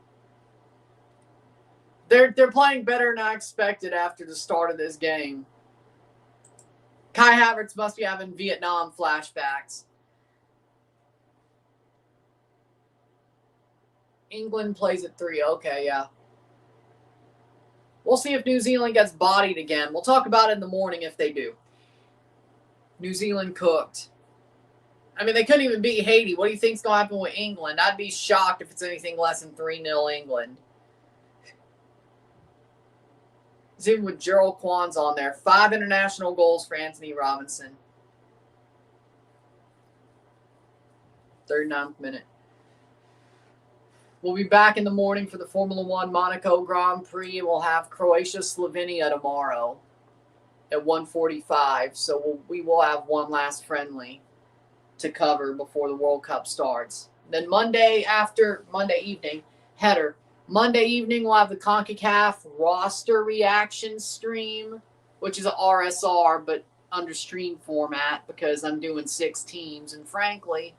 A: They're playing better than I expected after the start of this game. Kai Havertz must be having Vietnam flashbacks. England plays at 3. Okay, yeah. We'll see if New Zealand gets bodied again. We'll talk about it in the morning if they do. New Zealand cooked. I mean, they couldn't even beat Haiti. What do you think's going to happen with England? I'd be shocked if it's anything less than 3-0 England. Even with Gerald Kwanzaa on there. 5 international goals for Anthony Robinson. 39th minute. We'll be back in the morning for the Formula One Monaco Grand Prix. We'll have Croatia-Slovenia tomorrow at 1:45. So we will have one last friendly to cover before the World Cup starts. Then Monday evening, header. Monday evening, we'll have the CONCACAF roster reaction stream, which is an RSR, but under stream format because I'm doing 6 teams. And frankly,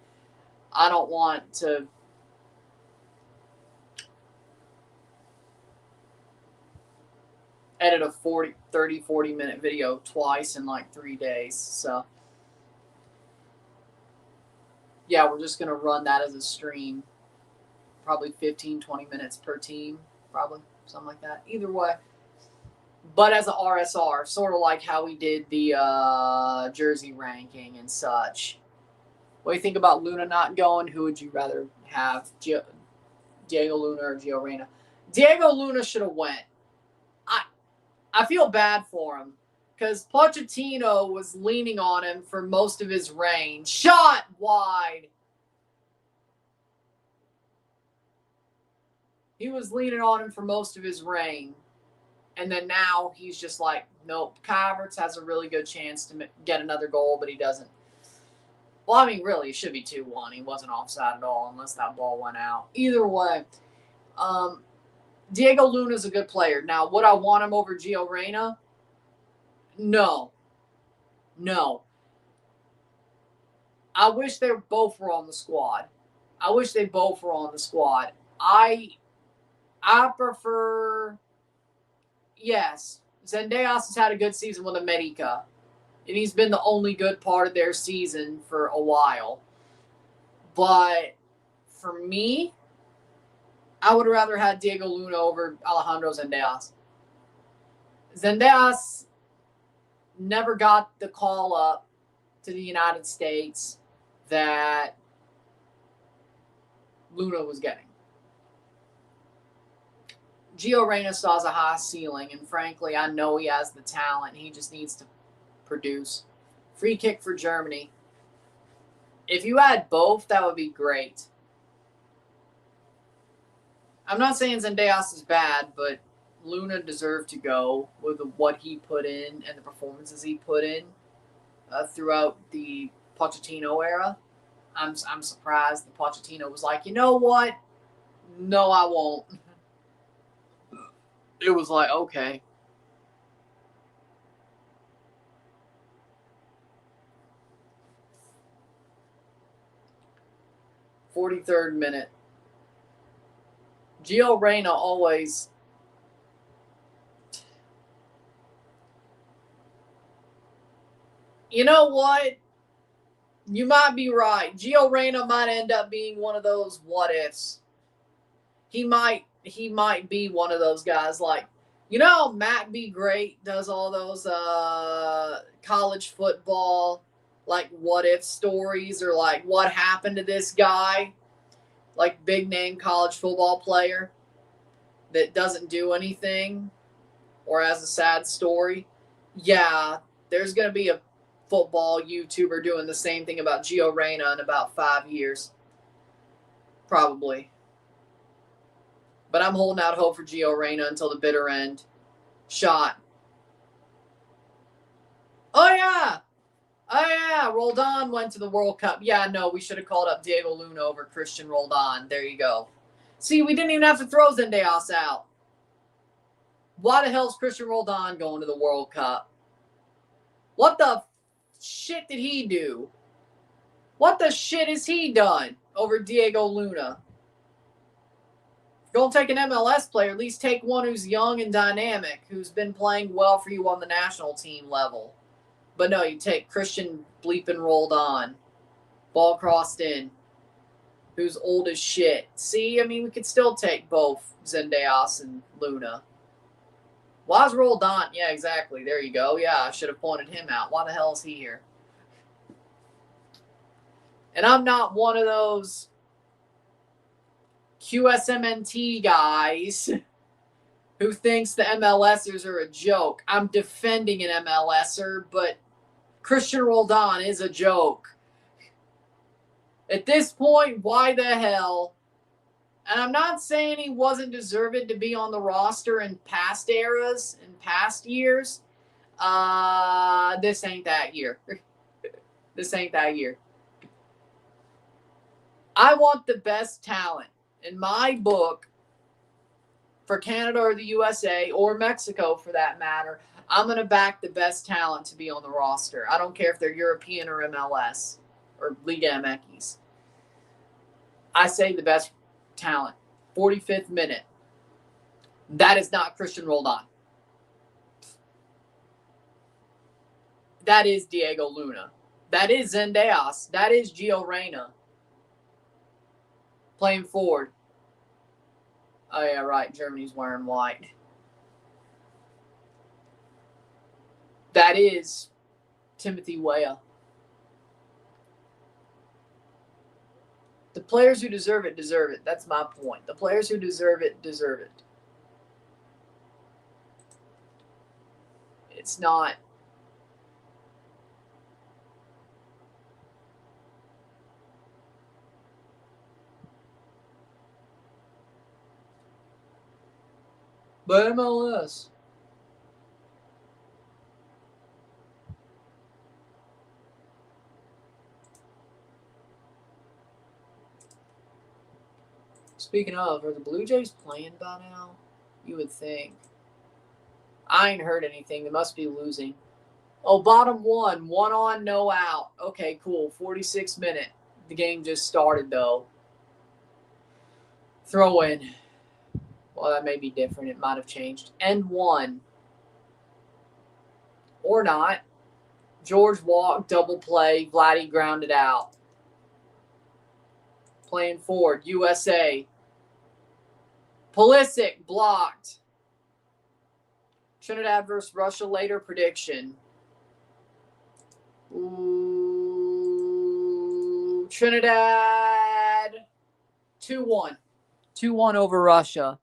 A: I don't want to edit a 40-minute video twice in like 3 days. So, yeah, we're just going to run that as a stream. Probably 15-20 minutes per team, probably, something like that. Either way. But as an RSR, sort of like how we did the jersey ranking and such. What do you think about Luna not going? Who would you rather have, Diego Luna or Gio Reyna? Diego Luna should have went. I feel bad for him because Pochettino was leaning on him for most of his reign. Shot wide. He was leaning on him for most of his reign. And then now he's just like, nope. Kai Havertz has a really good chance to get another goal, but he doesn't. Well, I mean, really, it should be 2-1. He wasn't offside at all unless that ball went out. Either way, Diego Luna's a good player. Now, would I want him over Gio Reyna? No. I wish they both were on the squad. I prefer, yes, Zendejas has had a good season with America, and he's been the only good part of their season for a while. But for me, I would rather have Diego Luna over Alejandro Zendejas. Zendejas never got the call up to the United States that Luna was getting. Gio Reyna still has a high ceiling, and frankly, I know he has the talent. He just needs to produce. Free kick for Germany. If you had both, that would be great. I'm not saying Zendejas is bad, but Luna deserved to go with what he put in and the performances he put in throughout the Pochettino era. I'm surprised that Pochettino was like, you know what? No, I won't. It was like, okay. "43rd minute. Gio Reyna always. You know what? You might be right. Gio Reyna might end up being one of those what ifs. He might be one of those guys like, you know, Matt B. Great does all those college football like what if stories or like what happened to this guy, like big name college football player that doesn't do anything or has a sad story. Yeah, there's going to be a football YouTuber doing the same thing about Gio Reyna in about 5 years. Probably. But I'm holding out hope for Gio Reyna until the bitter end. Shot. Oh, yeah. Oh, yeah. Roldan went to the World Cup. Yeah, no, we should have called up Diego Luna over Christian Roldan. There you go. See, we didn't even have to throw Zendejas out. Why the hell's Christian Roldan going to the World Cup? What the shit did he do? What the shit has he done over Diego Luna? If you're going to take an MLS player, at least take one who's young and dynamic, who's been playing well for you on the national team level. But no, you take Christian bleeping Roldan. Ball crossed in. Who's old as shit. See, I mean, we could still take both Zendejas and Luna. Why is Roldan? Yeah, exactly. There you go. Yeah, I should have pointed him out. Why the hell is he here? And I'm not one of those QSMNT guys who thinks the MLSers are a joke. I'm defending an MLSer, but Christian Roldan is a joke. At this point, why the hell? And I'm not saying he wasn't deserved to be on the roster in past eras, in past years. This ain't that year. This ain't that year. I want the best talent. In my book, for Canada or the USA or Mexico for that matter, I'm going to back the best talent to be on the roster. I don't care if they're European or MLS or Liga MX. I say the best talent. 45th minute. That is not Christian Roldan. That is Diego Luna. That is Zendejas. That is Gio Reyna. Playing forward. Oh, yeah, right. Germany's wearing white. That is Timothy Weah. The players who deserve it, deserve it. That's my point. The players who deserve it, deserve it. It's not. But MLS. Speaking of, are the Blue Jays playing by now? You would think. I ain't heard anything. They must be losing. Oh, bottom one. 1 on, no out. Okay, cool. 46 minute. The game just started, though. Throw in. Well, that may be different. It might have changed. End 1. Or not. George walked, double play. Vladdy grounded out. Playing forward. USA. Pulisic blocked. Trinidad versus Russia later prediction. Ooh, Trinidad 2-1. 2-1 over Russia.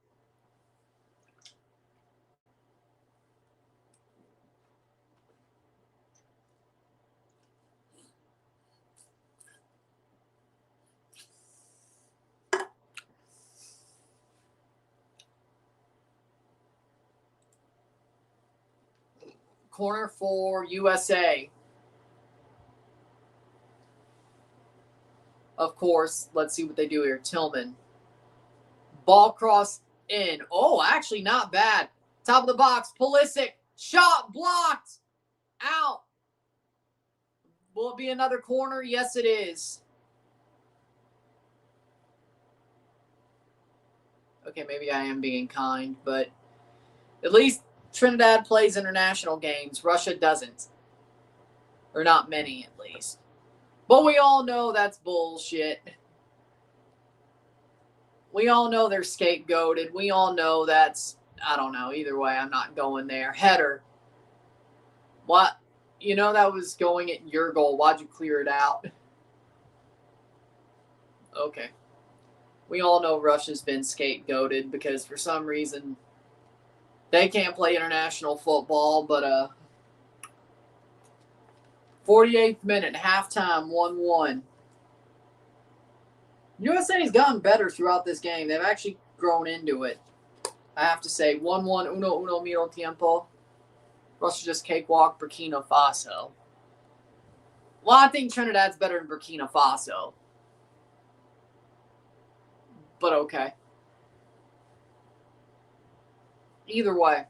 A: Corner for USA. Of course, let's see what they do here. Tillman. Ball crossed in. Oh, actually not bad. Top of the box. Pulisic. Shot blocked. Out. Will it be another corner? Yes, it is. Okay, maybe I am being kind, but at least Trinidad plays international games. Russia doesn't. Or not many, at least. But we all know that's bullshit. We all know they're scapegoated. We all know that's, I don't know. Either way, I'm not going there. Header. What? You know that was going at your goal. Why'd you clear it out? Okay. We all know Russia's been scapegoated because for some reason they can't play international football, but 48th minute, halftime, 1-1. USA's gotten better throughout this game. They've actually grown into it. I have to say, 1-1, uno miro tiempo. Russia just cakewalk Burkina Faso. Well, I think Trinidad's better than Burkina Faso. But okay. Either way.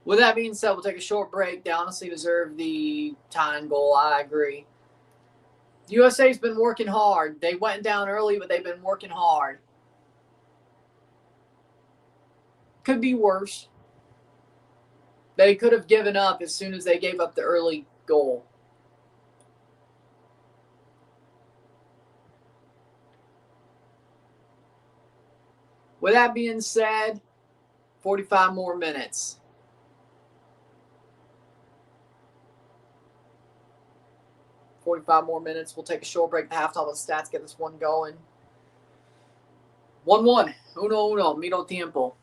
A: With that being said, we'll take a short break. They honestly deserve the tying goal. I agree. USA's been working hard. They went down early, but they've been working hard. Could be worse. They could have given up as soon as they gave up the early goal. With that being said, 45 more minutes. We'll take a short break. The halftime of the stats, get this one going. 1-1. Uno, medio tiempo.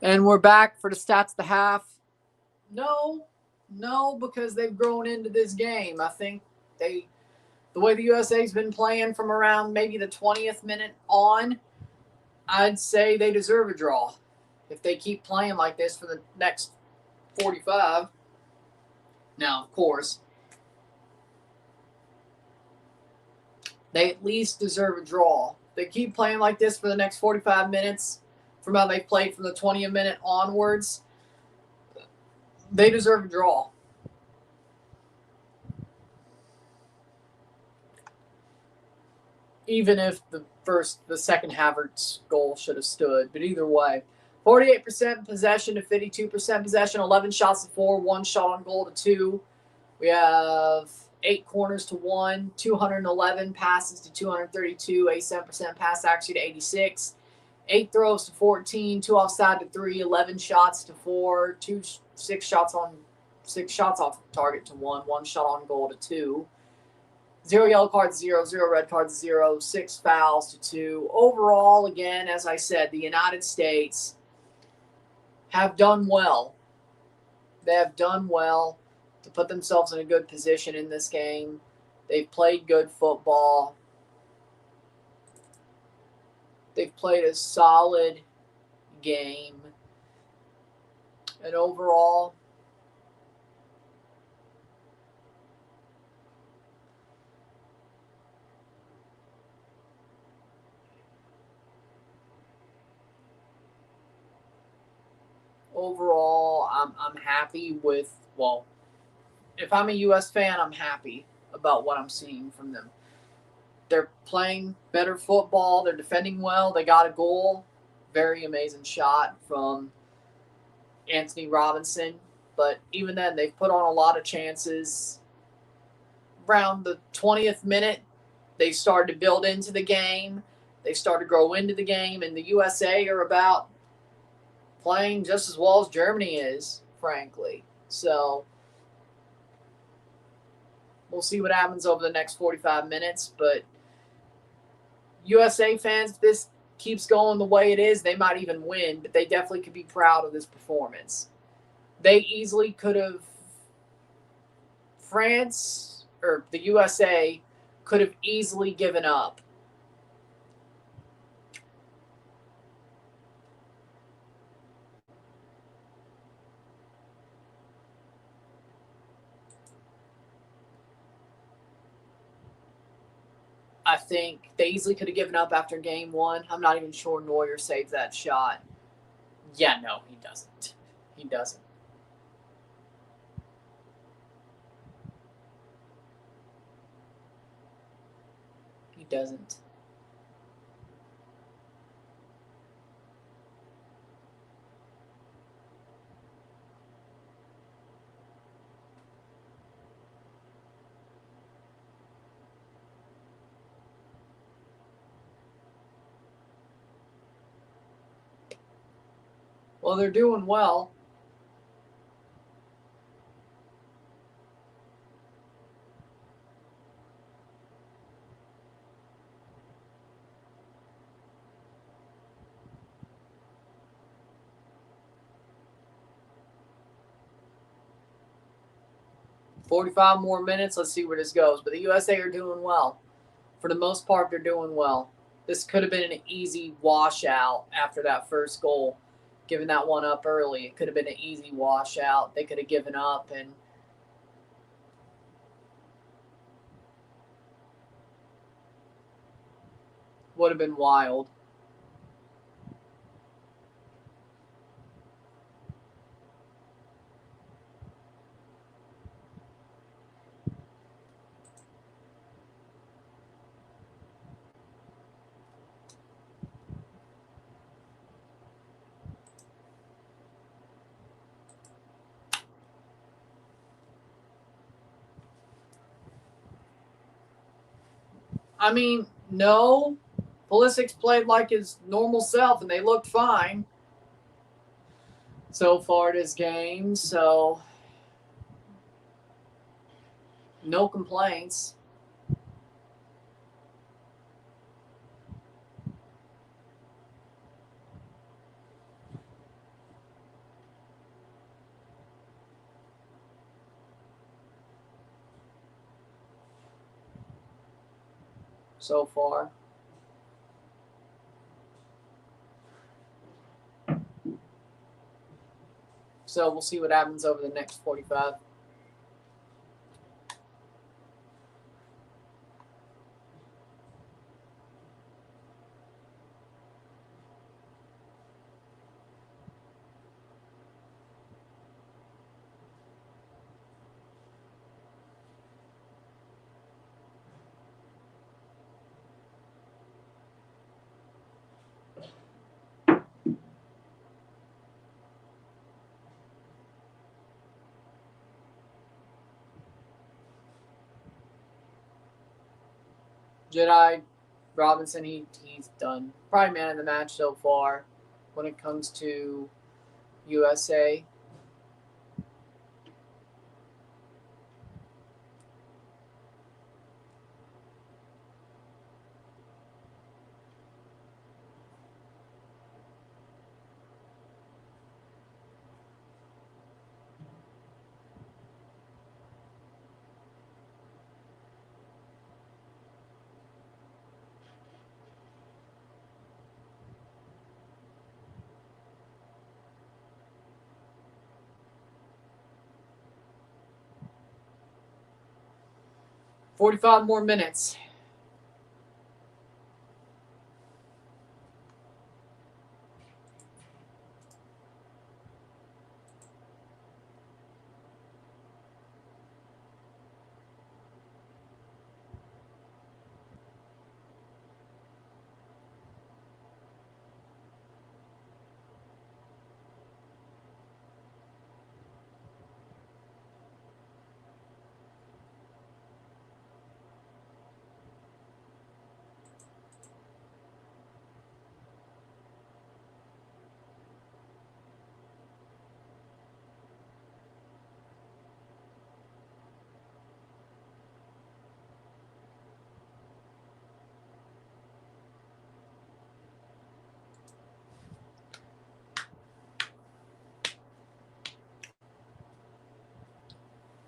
A: And we're back for the stats of the half. No, because they've grown into this game. I think the way the USA's been playing from around maybe the 20th minute on, I'd say they deserve a draw. If they keep playing like this for the next 45. Now, of course, they at least deserve a draw. If they keep playing like this for the next 45 minutes, from how they played from the 20th minute onwards, they deserve a draw. Even if the second Havertz goal should have stood. But either way, 48% possession to 52% possession, 11 shots to 4, 1 shot on goal to 2. We have 8 corners to 1, 211 passes to 232, 87% pass accuracy to 86, 8 throws to 14, 2 offside to 3, 11 shots to 4, 6 shots off target to 1, 1 shot on goal to 2. 0 yellow cards, 0 red cards, 0, 6 fouls to 2. Overall, again, as I said, the United States have done well. They have done well to put themselves in a good position in this game. They've played good football. They've played a solid game. And overall, I'm happy with, well, if I'm a U.S. fan, I'm happy about what I'm seeing from them. They're playing better football. They're defending well. They got a goal. Very amazing shot from Anthony Robinson. But even then, they've put on a lot of chances. Around the 20th minute, they started to build into the game. They started to grow into the game. And the USA are about playing just as well as Germany is, frankly. So we'll see what happens over the next 45 minutes. But USA fans, if this keeps going the way it is, they might even win. But they definitely could be proud of this performance. They easily could have, France or the USA could have easily given up. I think they easily could have given up after game 1. I'm not even sure Neuer saved that shot. Yeah, no, he doesn't. He doesn't. He doesn't. Well, they're doing well. $45 more minutes. Let's see where this goes. But the USA are doing well. For the most part, they're doing well. This could have been an easy washout after that first goal. Giving that one up early, it could have been an easy washout. They could have given up and would have been wild. I mean, no. Pulisic's played like his normal self, and they looked fine so far this game. So, no complaints. so far. So we'll see what happens over the next 45. Jedi Robinson, he's done. Probably man of the match so far when it comes to USA. $45 more minutes.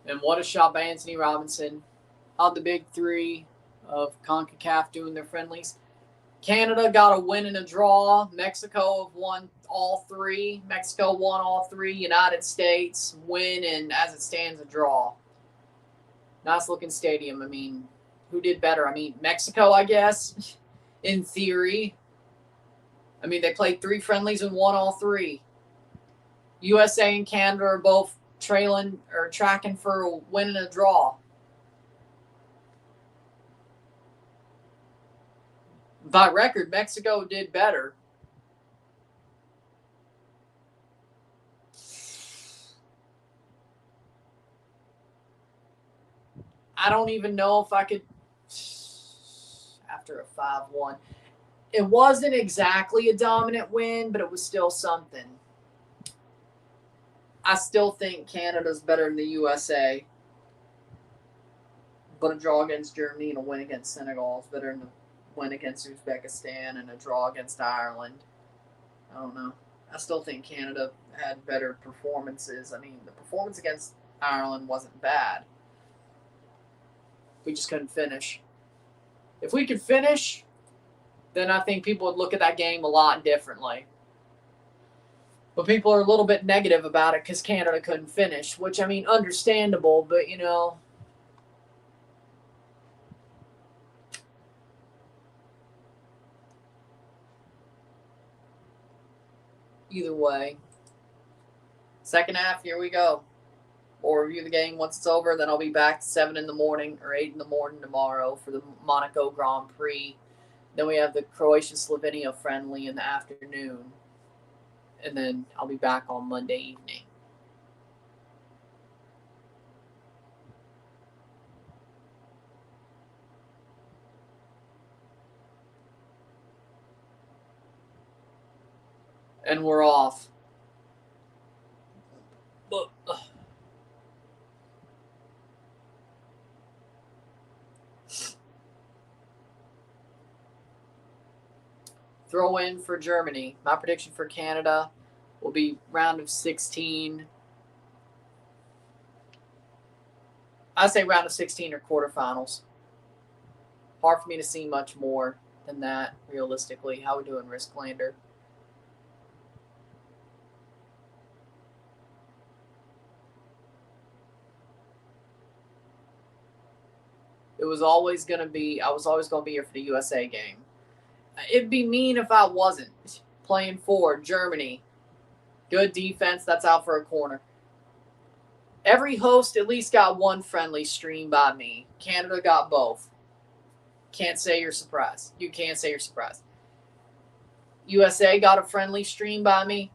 A: And what a shot by Anthony Robinson. Held the big three of CONCACAF doing their friendlies. Canada got a win and a draw. Mexico have won all three. Mexico won all three. United States win, and as it stands, a draw. Nice looking stadium. I mean, who did better? I mean, Mexico, I guess, in theory. I mean, they played 3 friendlies and won all 3. USA and Canada are both trailing or tracking for a win and a draw. By record, Mexico did better. I don't even know if I could, after a 5-1. It wasn't exactly a dominant win, but it was still something. I still think Canada's better than the USA. But a draw against Germany and a win against Senegal is better than a win against Uzbekistan and a draw against Ireland. I don't know. I still think Canada had better performances. I mean, the performance against Ireland wasn't bad. We just couldn't finish. If we could finish, then I think people would look at that game a lot differently. But people are a little bit negative about it because Canada couldn't finish, which, I mean, understandable, but, you know. Either way. Second half, here we go. We'll review the game once it's over. Then I'll be back at 7 in the morning or 8 in the morning tomorrow for the Monaco Grand Prix. Then we have the Croatia-Slovenia friendly in the afternoon. And then I'll be back on Monday evening. And we're off. Throw in for Germany. My prediction for Canada will be round of 16. I say round of 16 or quarterfinals. Hard for me to see much more than that, realistically. How we doing, Risklander? It was always going to be, I was always going to be here for the USA game. It'd be mean if I wasn't. Playing forward, Germany. Good defense, that's out for a corner. Every host at least got one friendly stream by me. Canada got both. Can't say you're surprised. You can't say you're surprised. USA got a friendly stream by me.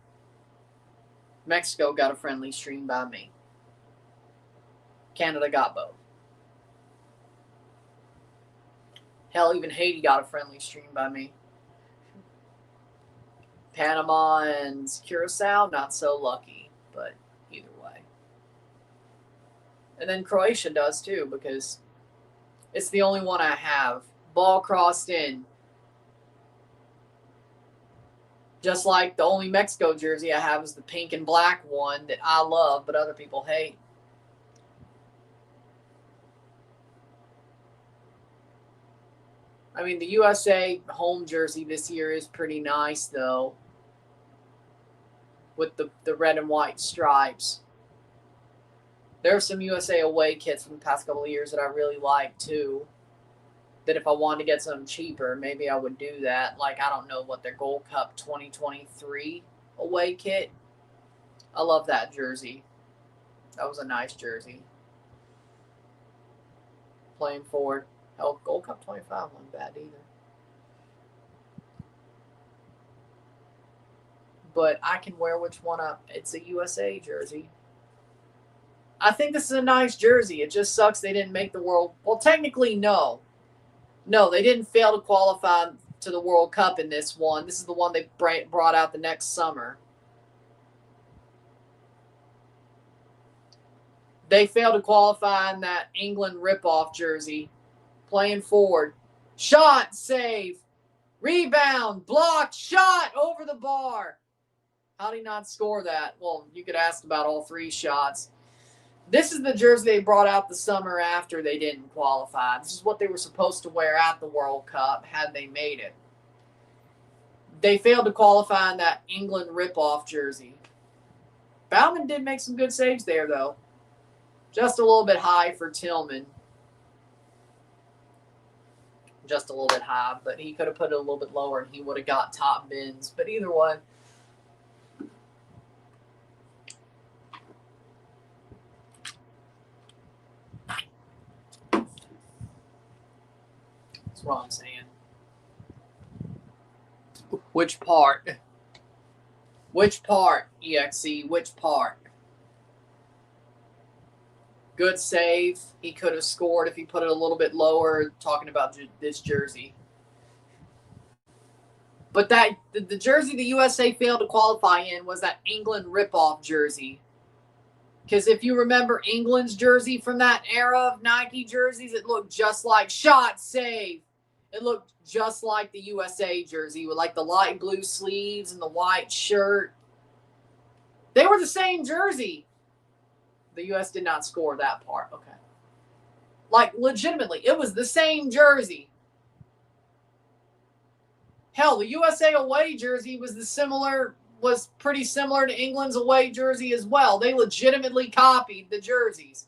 A: Mexico got a friendly stream by me. Canada got both. Hell, even Haiti got a friendly stream by me. Panama and Curacao, not so lucky, but either way. And then Croatia does too, because it's the only one I have. Ball crossed in. Just like the only Mexico jersey I have is the pink and black one that I love, but other people hate. I mean, the USA home jersey this year is pretty nice, though, with the red and white stripes. There are some USA away kits from the past couple of years that I really like, too, that if I wanted to get something cheaper, maybe I would do that. Like, I don't know what their Gold Cup 2023 away kit. I love that jersey. That was a nice jersey. Playing forward. Hell, Gold Cup 25 wasn't bad either. But I can wear which one up. It's a USA jersey. I think this is a nice jersey. It just sucks they didn't make the World. Well, technically, no. No, they didn't fail to qualify to the World Cup in this one. This is the one they brought out the next summer. They failed to qualify in that England ripoff jersey. Playing forward. Shot, save. Rebound, blocked, shot over the bar. How did he not score that? Well, you could ask about all three shots. This is the jersey they brought out the summer after they didn't qualify. This is what they were supposed to wear at the World Cup had they made it. They failed to qualify in that England ripoff jersey. Bauman did make some good saves there, though. Just a little bit high for Tillman. Just a little bit high, but he could have put it a little bit lower and he would have got top bins. But either way. That's what I'm saying. Which part? Which part, EXE? Which part? Good save. He could have scored if he put it a little bit lower, talking about this jersey. But the jersey the USA failed to qualify in was that England ripoff jersey. Because if you remember England's jersey from that era of Nike jerseys, it looked just like shot, save. It looked just like the USA jersey with like the light blue sleeves and the white shirt. They were the same jersey. The U.S. did not score that part. Okay. Like, legitimately, it was the same jersey. Hell, the USA away jersey was pretty similar to England's away jersey as well. They legitimately copied the jerseys.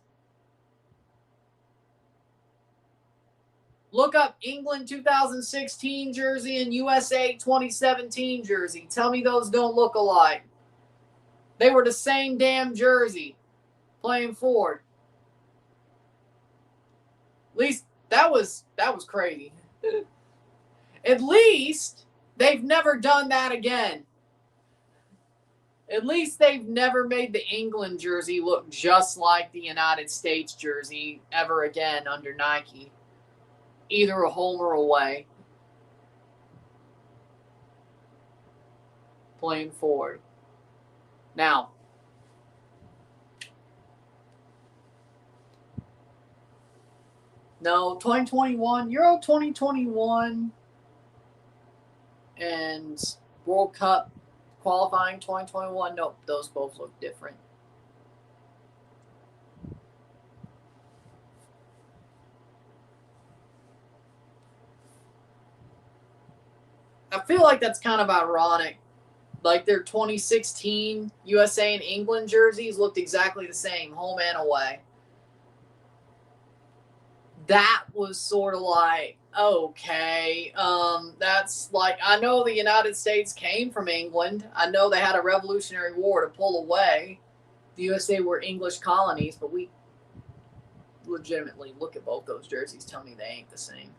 A: Look up England 2016 jersey and USA 2017 jersey. Tell me those don't look alike. They were the same damn jersey. Playing forward. At least that was crazy. At least they've never done that again. At least they've never made the England jersey look just like the United States jersey ever again under Nike. Either a home or away. Playing forward. Now, no, 2021, Euro 2021, and World Cup qualifying 2021. Nope, those both look different. I feel like that's kind of ironic. Like their 2016 USA and England jerseys looked exactly the same, home and away. That was sort of like, okay, that's like, I know the United States came from England. I know they had a Revolutionary War to pull away. The USA were English colonies, but we legitimately look at both those jerseys, tell me they ain't the same.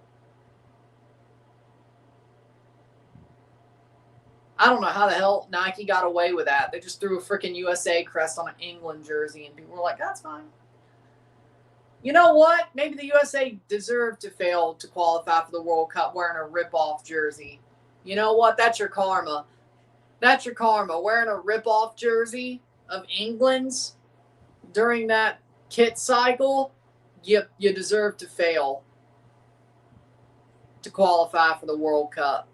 A: I don't know how the hell Nike got away with that. They just threw a freaking USA crest on an England jersey, and people were like, that's fine. You know what? Maybe the USA deserved to fail to qualify for the World Cup wearing a rip-off jersey. You know what? That's your karma. That's your karma. Wearing a rip-off jersey of England's during that kit cycle, you deserve to fail to qualify for the World Cup.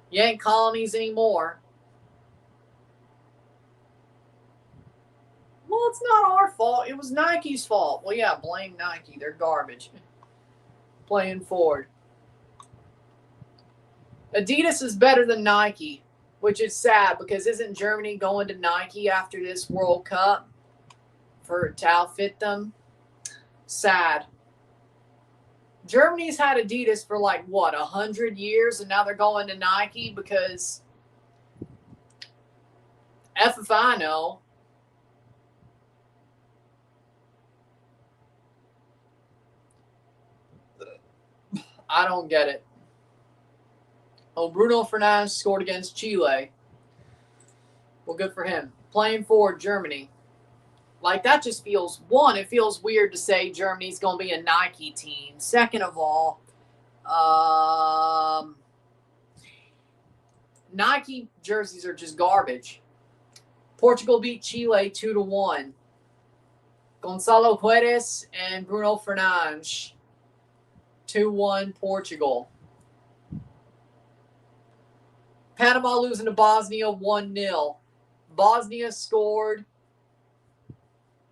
A: You ain't colonies anymore. Well, it's not our fault. It was Nike's fault. Well, yeah, blame Nike. They're garbage. Playing Ford. Adidas is better than Nike, which is sad because isn't Germany going to Nike after this World Cup to outfit them? Sad. Germany's had Adidas for like, what, 100 years, and now they're going to Nike because F if I know. I don't get it. Oh, Bruno Fernandes scored against Chile. Well, good for him. Playing for Germany. Like, that just feels, one, it feels weird to say Germany's going to be a Nike team. Second of all, Nike jerseys are just garbage. Portugal beat Chile 2-1. Gonçalo Higuaín and Bruno Fernandes. 2-1 Portugal. Panama losing to Bosnia 1-0. Bosnia scored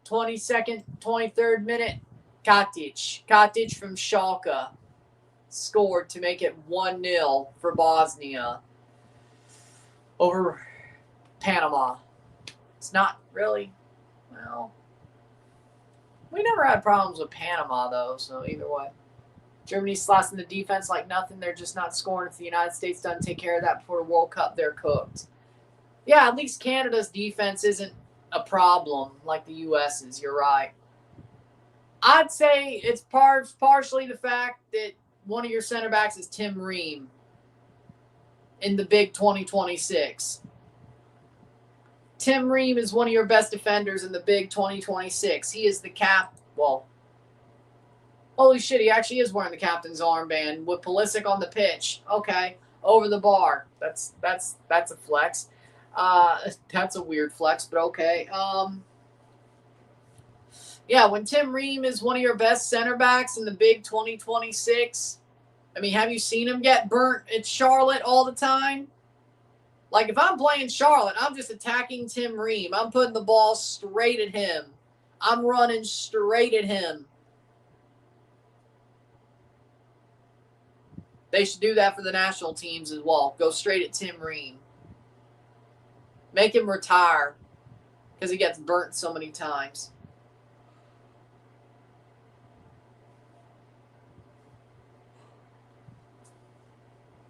A: 22nd, 23rd minute. Katic from Schalke scored to make it 1-0 for Bosnia over Panama. It's not really, well, we never had problems with Panama, though, so either way. Germany's slicing the defense like nothing. They're just not scoring. If the United States doesn't take care of that before the World Cup, they're cooked. Yeah, at least Canada's defense isn't a problem like the U.S.'s. You're right. I'd say it's partially the fact that one of your center backs is Tim Ream in the big 2026. Tim Ream is one of your best defenders in the big 2026. He is the well, holy shit, he actually is wearing the captain's armband with Pulisic on the pitch. Okay, over the bar. That's a flex. That's a weird flex, but okay. Yeah, when Tim Ream is one of your best center backs in the big 2026, I mean, have you seen him get burnt at Charlotte all the time? Like, if I'm playing Charlotte, I'm just attacking Tim Ream. I'm putting the ball straight at him. I'm running straight at him. They should do that for the national teams as well. Go straight at Tim Ream. Make him retire because he gets burnt so many times.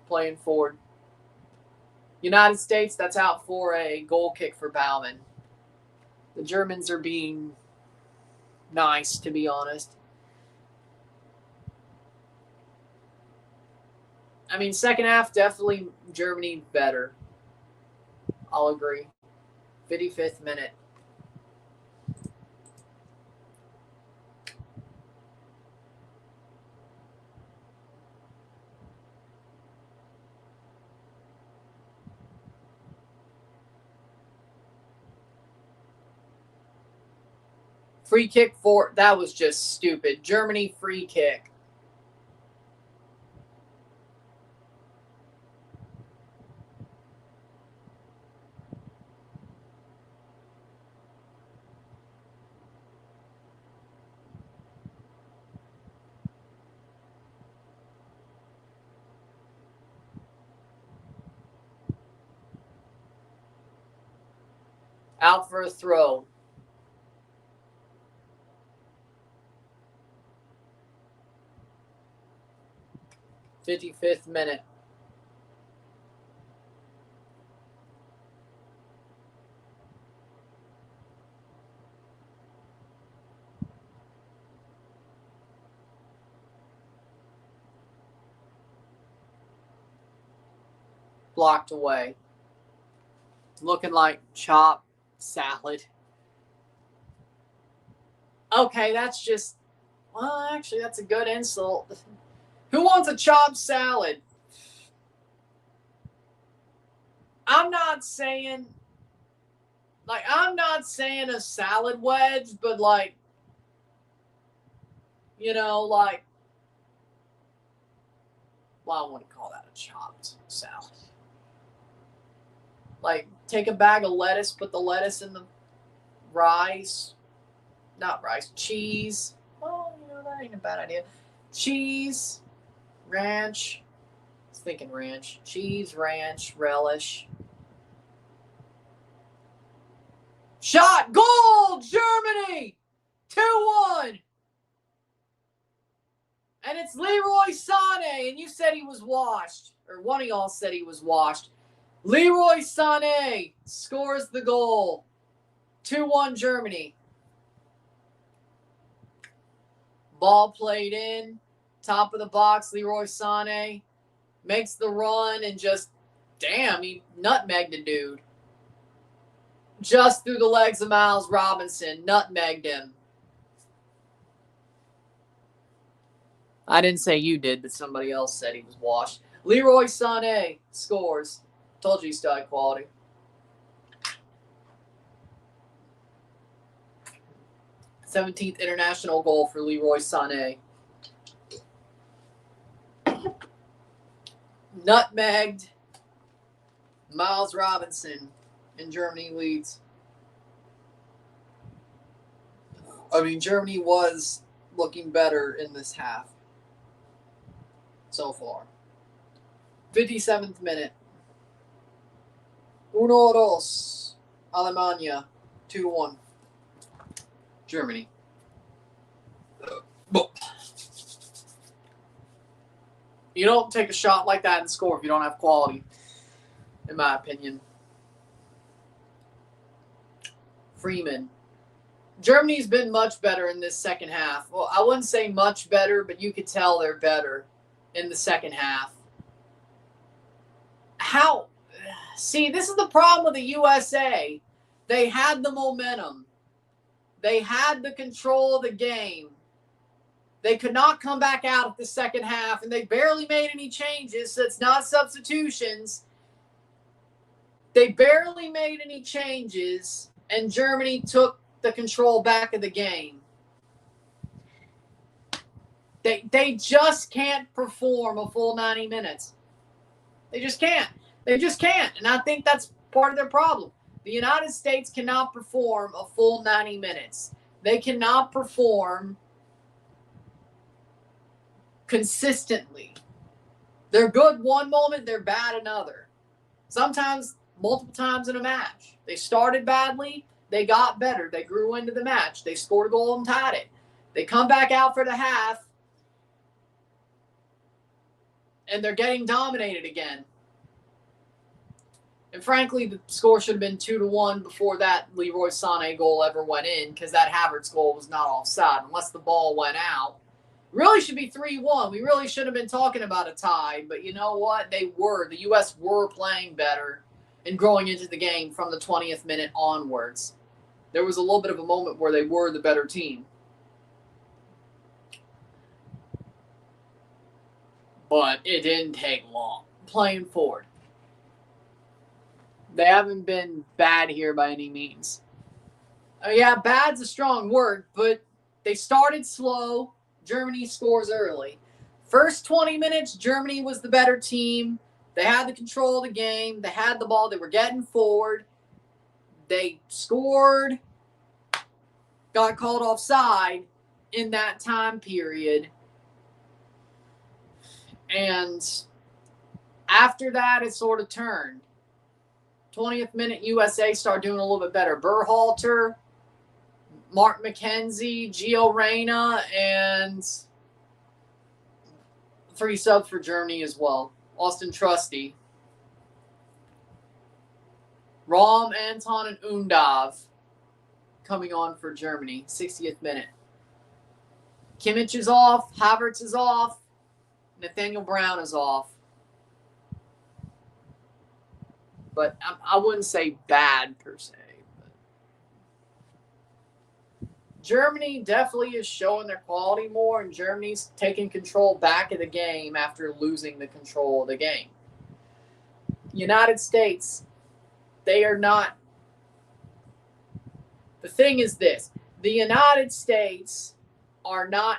A: Playing forward. United States, that's out for a goal kick for Bauman. The Germans are being nice, to be honest. I mean, second half, definitely Germany better. I'll agree. 55th minute. Free kick for, that was just stupid. Germany free kick. Out for a throw. "55th minute. Blocked away. Looking like chopped salad. Okay, that's just... Well, actually, that's a good insult. Who wants a chopped salad? I'm not saying a salad wedge, but like, well, I wouldn't call that a chopped salad. Like, take a bag of lettuce, put the lettuce in the cheese. Well, that ain't a bad idea. Cheese, ranch. I was thinking ranch. Cheese, ranch, relish. Shot, goal, Germany! 2-1. And it's Leroy Sané, and you said he was washed. Or one of y'all said he was washed. Leroy Sané scores the goal. 2-1 Germany. Ball played in. Top of the box, Leroy Sané makes the run and just, damn, he nutmegged the dude. Just through the legs of Miles Robinson. Nutmegged him. I didn't say you did, but somebody else said he was washed. Leroy Sané scores. Told you he still had quality. '17th international goal for Leroy Sané. Nutmegged Miles Robinson, and Germany leads. I mean, Germany was looking better in this half so far. 57th minute. 1-2. Alemania. 2-1. Germany. You don't take a shot like that and score if you don't have quality, in my opinion. Freeman. Germany's been much better in this second half. Well, I wouldn't say much better, but you could tell they're better in the second half. How? See, this is the problem with the USA. They had the momentum. They had the control of the game. They could not come back out at the second half, and they barely made any changes, so it's not substitutions. They barely made any changes, and Germany took the control back of the game. They just can't perform a full 90 minutes. They just can't. They just can't, and I think that's part of their problem. The United States cannot perform a full 90 minutes. They cannot perform consistently. They're good one moment, they're bad another. Sometimes, multiple times in a match. They started badly, they got better. They grew into the match. They scored a goal and tied it. They come back out for the half, and they're getting dominated again. And frankly, the score should have been 2-1 before that Leroy Sané goal ever went in, because that Havertz goal was not offside unless the ball went out. Really should be 3-1. We really should have been talking about a tie, but you know what? They were. The U.S. were playing better and growing into the game from the 20th minute onwards. There was a little bit of a moment where they were the better team. But it didn't take long. Playing forward. They haven't been bad here by any means. Yeah, bad's a strong word, but they started slow. Germany scores early. First 20 minutes, Germany was the better team. They had the control of the game. They had the ball. They were getting forward. They scored, got called offside in that time period. And after that, it sort of turned. 20th minute, USA start doing a little bit better. Berhalter, Mark McKenzie, Gio Reyna, and 3 subs for Germany as well. Austin Trusty. Rom, Anton, and Undav coming on for Germany. 60th minute. Kimmich is off. Havertz is off. Nathaniel Brown is off. But I wouldn't say bad per se. But Germany definitely is showing their quality more, and Germany's taking control back of the game after losing the control of the game. United States, they are not. The thing is this. The United States are not,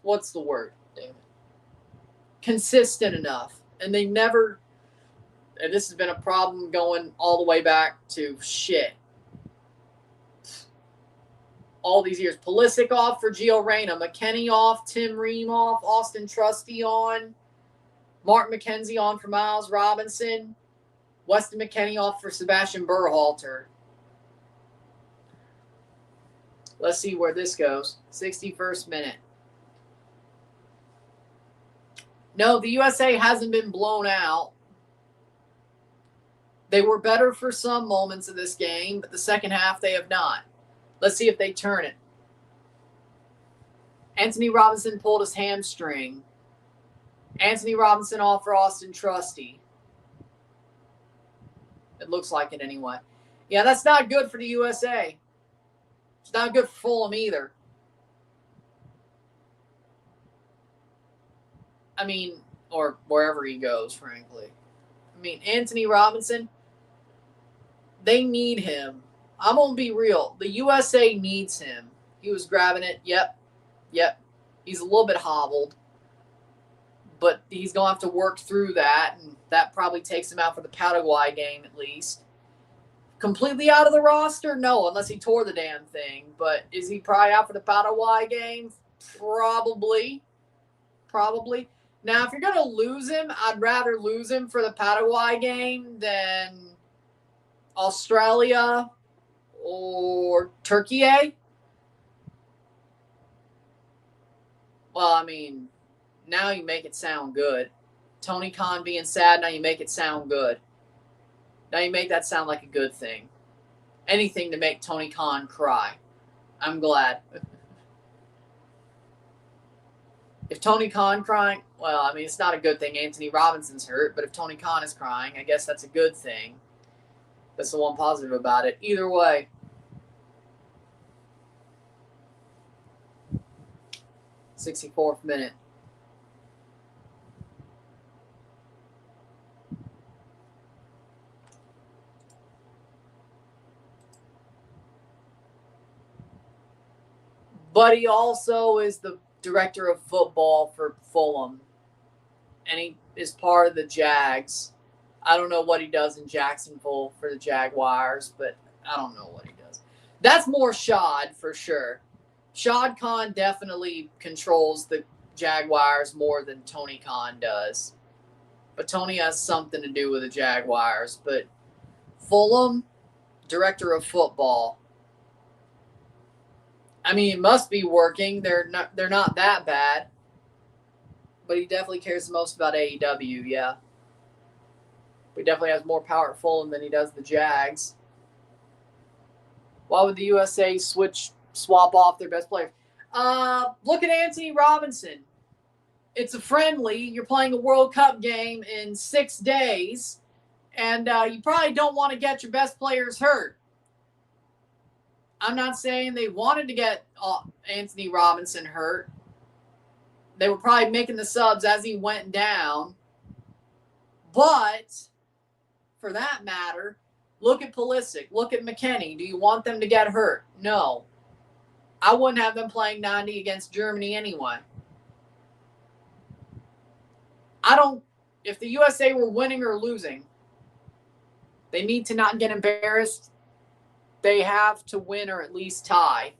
A: what's the word? Damn it. Consistent enough. And they never, and this has been a problem going all the way back to all these years. Pulisic off for Gio Reyna. McKennie off. Tim Ream off. Austin Trusty on. Mark McKenzie on for Miles Robinson. Weston McKennie off for Sebastian Berhalter. Let's see where this goes. 61st minute. No, the USA hasn't been blown out. They were better for some moments of this game, but the second half they have not. Let's see if they turn it. Anthony Robinson pulled his hamstring. Anthony Robinson off for Austin Trusty. It looks like it anyway. Yeah, that's not good for the USA. It's not good for Fulham either. I mean, or wherever he goes, frankly. I mean, Anthony Robinson, they need him. I'm going to be real. The USA needs him. He was grabbing it. Yep. He's a little bit hobbled. But he's going to have to work through that, and that probably takes him out for the Paraguay game at least. Completely out of the roster? No, unless he tore the damn thing. But is he probably out for the Paraguay game? Probably. Now, if you're going to lose him, I'd rather lose him for the Paraguay game than Australia or Turkey. Well, I mean, now you make it sound good. Tony Khan being sad, now you make it sound good. Now you make that sound like a good thing. Anything to make Tony Khan cry. I'm glad. If Tony Khan crying, well, I mean, it's not a good thing Anthony Robinson's hurt, but if Tony Khan is crying, I guess that's a good thing. That's the one positive about it. Either way. '64th minute. But he also is the director of football for Fulham. And he is part of the Jags. I don't know what he does in Jacksonville for the Jaguars, but I don't know what he does. That's more Shad for sure. Shad Khan definitely controls the Jaguars more than Tony Khan does. But Tony has something to do with the Jaguars. But Fulham, director of football. I mean, it must be working. They're not that bad. But he definitely cares the most about AEW, yeah. But he definitely has more power at Fulham than he does the Jags. Why would the USA swap off their best players? Look at Anthony Robinson. It's a friendly. You're playing a World Cup game in 6 days. And you probably don't want to get your best players hurt. I'm not saying they wanted to get Anthony Robinson hurt. They were probably making the subs as he went down. But, for that matter, look at Pulisic. Look at McKennie. Do you want them to get hurt? No. I wouldn't have them playing 90 against Germany anyway. If the USA were winning or losing, they need to not get embarrassed. They have to win or at least tie.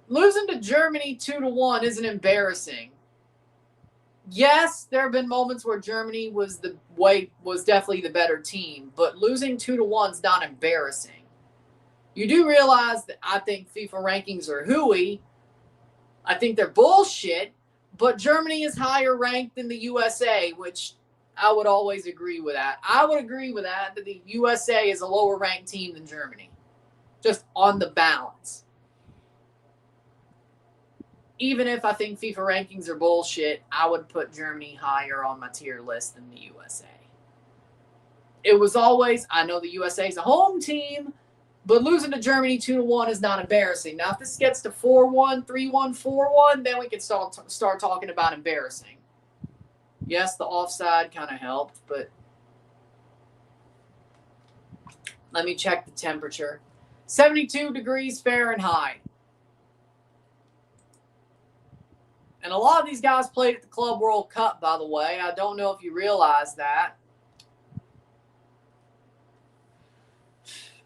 A: Losing to Germany 2-1 isn't embarrassing. Yes, there have been moments where Germany was definitely the better team, but losing 2-1 is not embarrassing. You do realize that I think FIFA rankings are hooey. I think they're bullshit, but Germany is higher ranked than the USA, which I would always agree with that. I would agree with that the USA is a lower ranked team than Germany, just on the balance. Even if I think FIFA rankings are bullshit, I would put Germany higher on my tier list than the USA. It was always, I know the USA is a home team, but losing to Germany 2-1 is not embarrassing. Now, if this gets to 4-1, 3-1, 4-1, then we can start talking about embarrassing. Yes, the offside kind of helped, but let me check the temperature. 72 degrees Fahrenheit. And a lot of these guys played at the Club World Cup, by the way. I don't know if you realize that.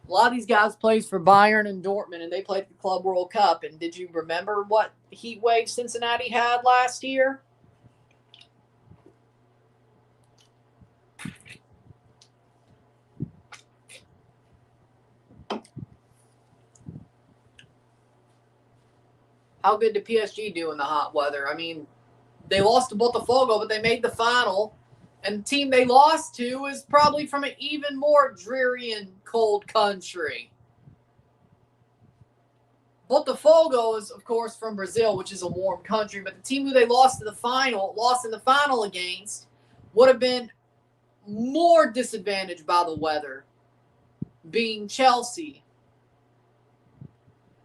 A: A lot of these guys played for Bayern and Dortmund, and they played at the Club World Cup. And did you remember what heat wave Cincinnati had last year? How good did PSG do in the hot weather? I mean, they lost to Botafogo, but they made the final. And the team they lost to is probably from an even more dreary and cold country. Botafogo is, of course, from Brazil, which is a warm country. But the team who they lost in the final against, would have been more disadvantaged by the weather, being Chelsea.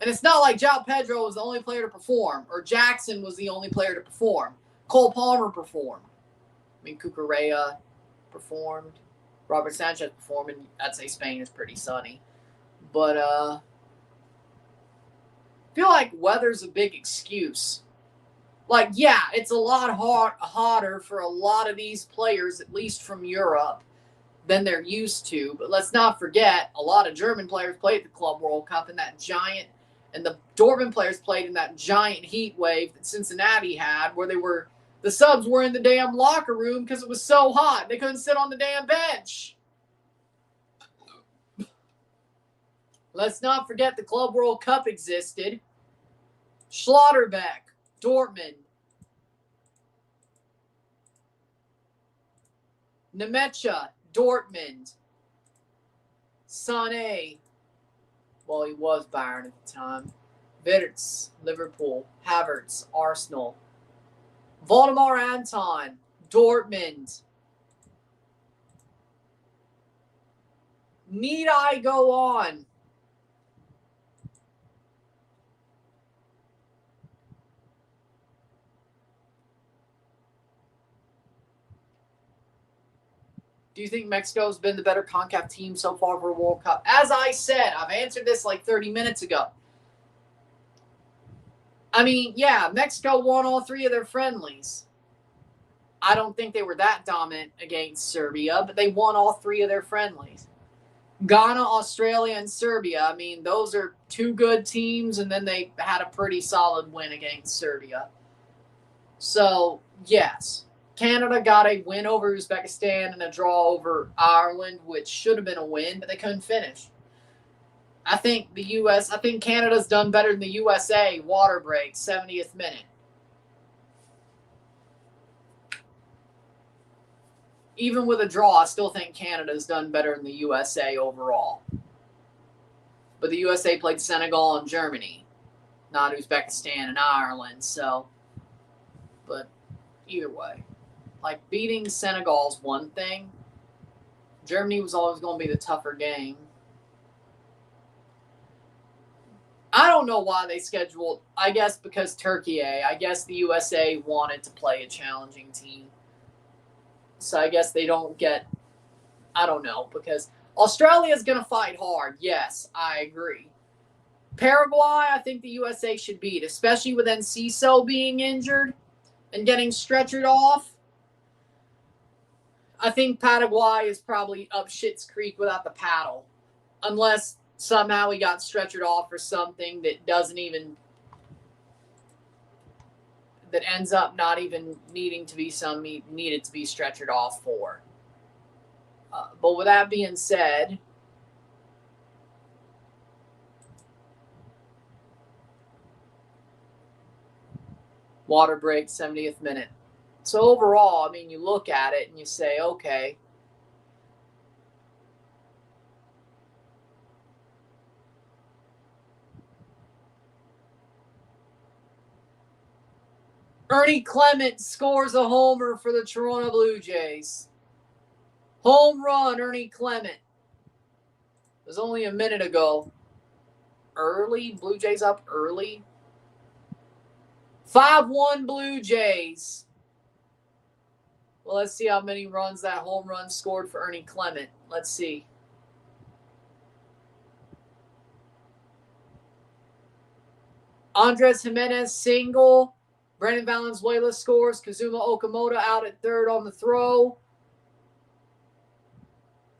A: And it's not like João Pedro was the only player to perform, or Jackson was the only player to perform. Cole Palmer performed. I mean, Cucurella performed. Robert Sanchez performed, and I'd say Spain is pretty sunny. But I feel like weather's a big excuse. Like, yeah, it's a lot hotter for a lot of these players, at least from Europe, than they're used to. But let's not forget, a lot of German players played at the Club World Cup in that giant, and the Dortmund players played in that giant heat wave that Cincinnati had, where the subs were in the damn locker room because it was so hot. They couldn't sit on the damn bench. Let's not forget the Club World Cup existed. Schlotterbeck, Dortmund. Nemecha, Dortmund. Sané, well, he was Bayern at the time. Wirtz, Liverpool. Havertz, Arsenal. Valdemar Anton, Dortmund. Need I go on? Do you think Mexico's been the better CONCACAF team so far for a World Cup? As I said, I've answered this like 30 minutes ago. I mean, yeah, Mexico won all 3 of their friendlies. I don't think they were that dominant against Serbia, but they won all 3 of their friendlies. Ghana, Australia, and Serbia, I mean, those are 2 good teams, and then they had a pretty solid win against Serbia. So, yes. Canada got a win over Uzbekistan and a draw over Ireland, which should have been a win, but they couldn't finish. I think Canada's done better than the USA. Water break, 70th minute. Even with a draw, I still think Canada's done better than the USA overall. But the USA played Senegal and Germany, not Uzbekistan and Ireland. So, but either way. Like, beating Senegal's one thing. Germany was always going to be the tougher game. I don't know why they scheduled, I guess because Turkey, I guess the USA wanted to play a challenging team. So I guess they don't get, I don't know, because Australia's going to fight hard. Yes, I agree. Paraguay, I think the USA should beat, especially with Enciso being injured and getting stretchered off. I think Paraguay is probably up shit's creek without the paddle. Unless somehow he got stretchered off for something that that ends up not even needing to be some he needed to be stretchered off for. But with that being said, water break, 70th minute. So overall, I mean, you look at it and you say, okay, Ernie Clement scores a homer for the Toronto Blue Jays. Home run, Ernie Clement. It was only a minute ago. Early, Blue Jays up early. 5-1 Blue Jays. Well, let's see how many runs that home run scored for Ernie Clement. Let's see. Andres Jimenez single. Brendan Valenzuela scores. Kazuma Okamoto out at third on the throw.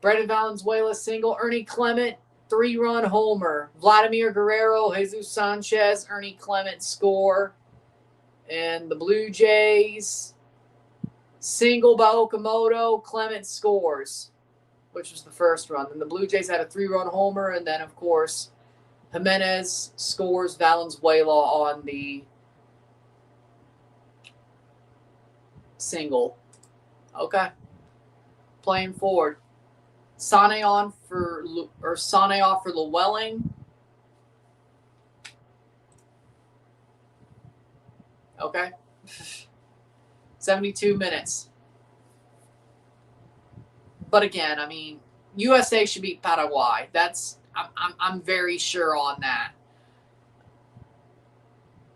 A: Brendan Valenzuela single. Ernie Clement, 3-run homer. Vladimir Guerrero, Jesus Sanchez, Ernie Clement score. And the Blue Jays, single by Okamoto, Clement scores, which was the first run. Then the Blue Jays had a 3-run homer, and then, of course, Jimenez scores Valenzuela on the single. Okay. Playing forward. Sane off for Llewellyn. Okay. 72 minutes. But again, I mean, USA should beat Paraguay. I'm very sure on that.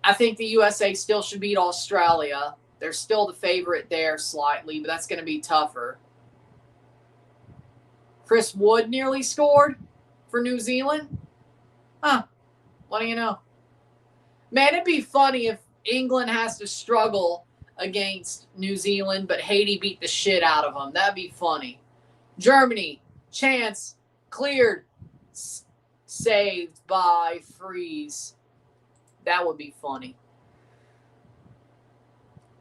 A: I think the USA still should beat Australia. They're still the favorite there slightly, but that's going to be tougher. Chris Wood nearly scored for New Zealand. Huh. What do you know? Man, it'd be funny if England has to struggle against New Zealand, but Haiti beat the shit out of them. That'd be funny. Germany, chance, cleared, saved by Freeze. That would be funny.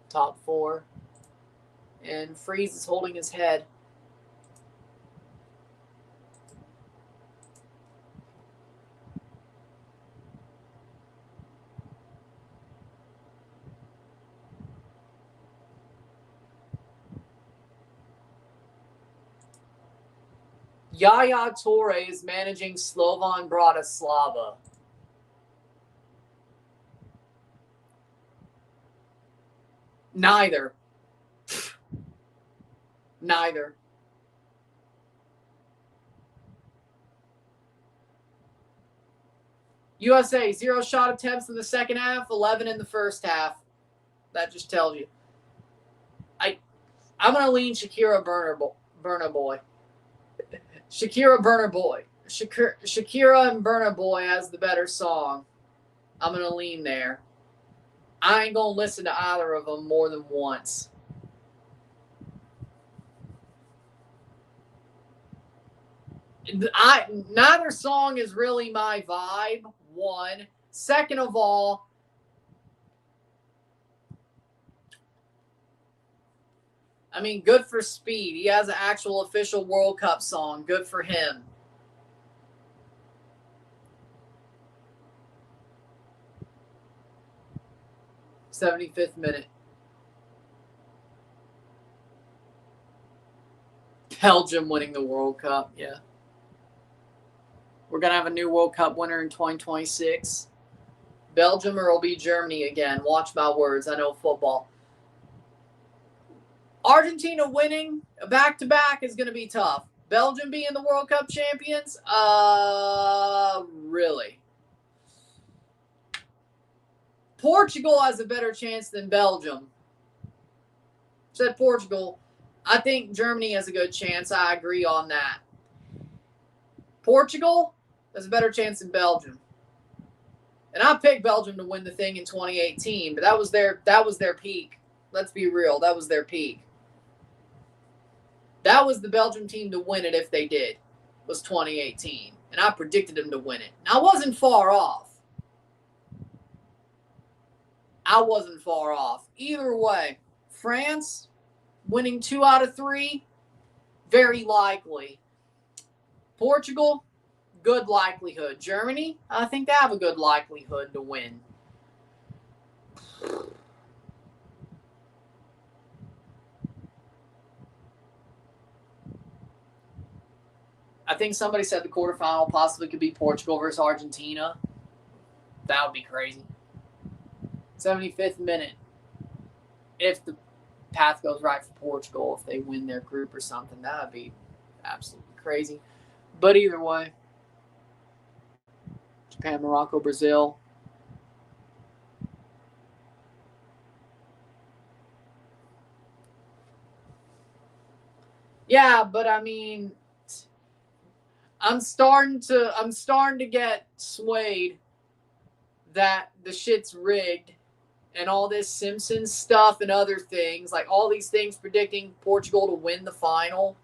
A: Top 4. And Freeze is holding his head. Yaya Toure is managing Slovan Bratislava. Neither. USA, 0 shot attempts in the second half, 11 in the first half. That just tells you. I'm going to lean Shakira Burner Boy. Shakira Burner Boy. Shakira and Burner Boy has the better song. I'm going to lean there. I ain't going to listen to either of them more than once. Neither song is really my vibe, one. Second of all, I mean, good for Speed. He has an actual official World Cup song. Good for him. '75th minute. Belgium winning the World Cup, yeah. We're going to have a new World Cup winner in 2026. Belgium or it'll be Germany again. Watch my words. I know football. Argentina winning a back-to-back is going to be tough. Belgium being the World Cup champions? Really? Portugal has a better chance than Belgium. Said Portugal. I think Germany has a good chance. I agree on that. Portugal has a better chance than Belgium. And I picked Belgium to win the thing in 2018, but that was their peak. Let's be real. That was their peak. That was the Belgium team to win it if they did, was 2018. And I predicted them to win it. And I wasn't far off. I wasn't far off. Either way, France winning 2 out of 3, very likely. Portugal, good likelihood. Germany, I think they have a good likelihood to win. I think somebody said the quarterfinal possibly could be Portugal versus Argentina. That would be crazy. 75th minute. If the path goes right for Portugal, if they win their group or something, that would be absolutely crazy. But either way, Japan, Morocco, Brazil. Yeah, but I mean, I'm starting to get swayed that the shit's rigged and all this Simpsons stuff and other things, like all these things predicting Portugal to win the final.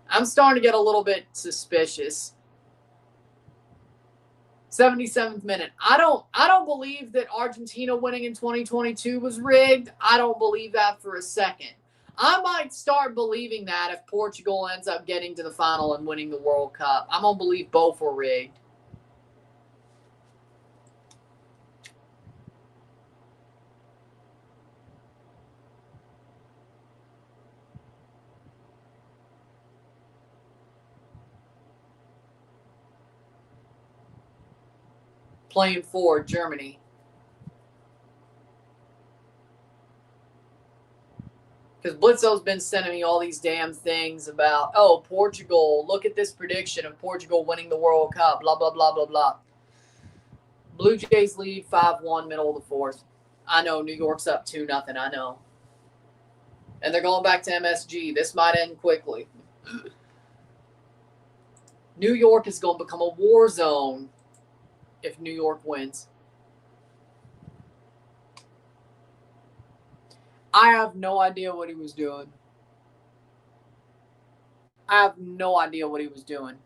A: I'm starting to get a little bit suspicious. 77th minute. I don't believe that Argentina winning in 2022 was rigged. I don't believe that for a second. I might start believing that if Portugal ends up getting to the final and winning the World Cup. I'm going to believe both were rigged. Playing forward, Germany. Because Blitzo's been sending me all these damn things about, oh, Portugal, look at this prediction of Portugal winning the World Cup, blah, blah, blah, blah, blah. Blue Jays lead 5-1, middle of the fourth. I know New York's up 2-0, I know. And they're going back to MSG. This might end quickly. New York is going to become a war zone if New York wins. I have no idea what he was doing. I have no idea what he was doing.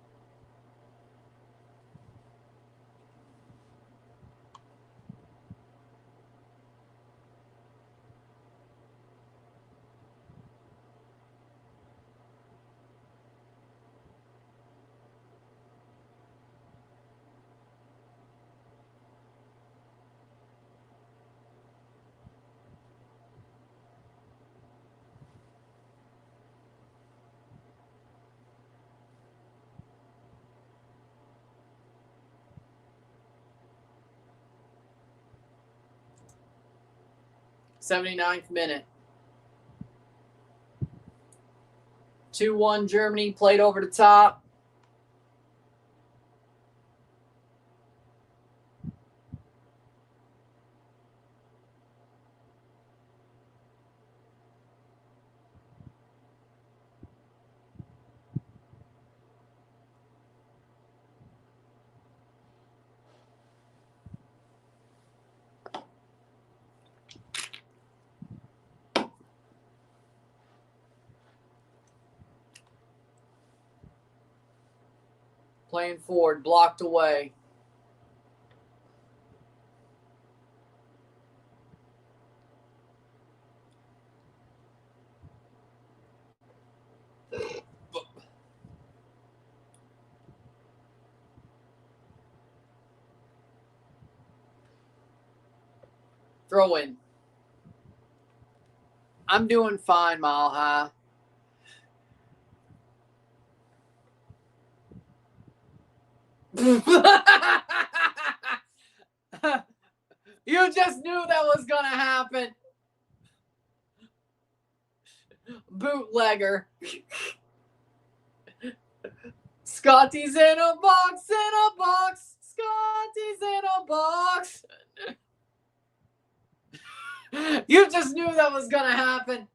A: '79th minute. 2-1 Germany, played over the top. Playing forward, blocked away. Throw in. I'm doing fine, Mile High. You just knew that was going to happen. Bootlegger. Scotty's in a box, in a box. Scotty's in a box. You just knew that was going to happen.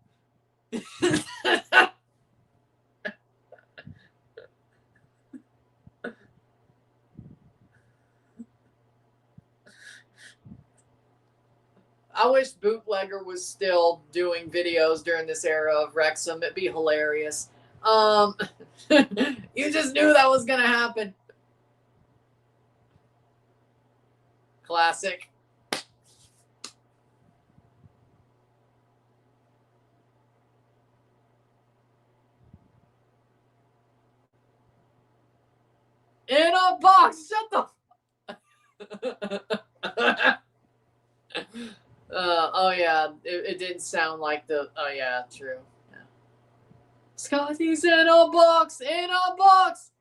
A: I wish Bootlegger was still doing videos during this era of Wrexham. It'd be hilarious. You just knew that was going to happen. Classic. a box. Shut the. Oh yeah, it didn't sound like the. Oh yeah, true. Yeah. Scotty's in a box. In a box.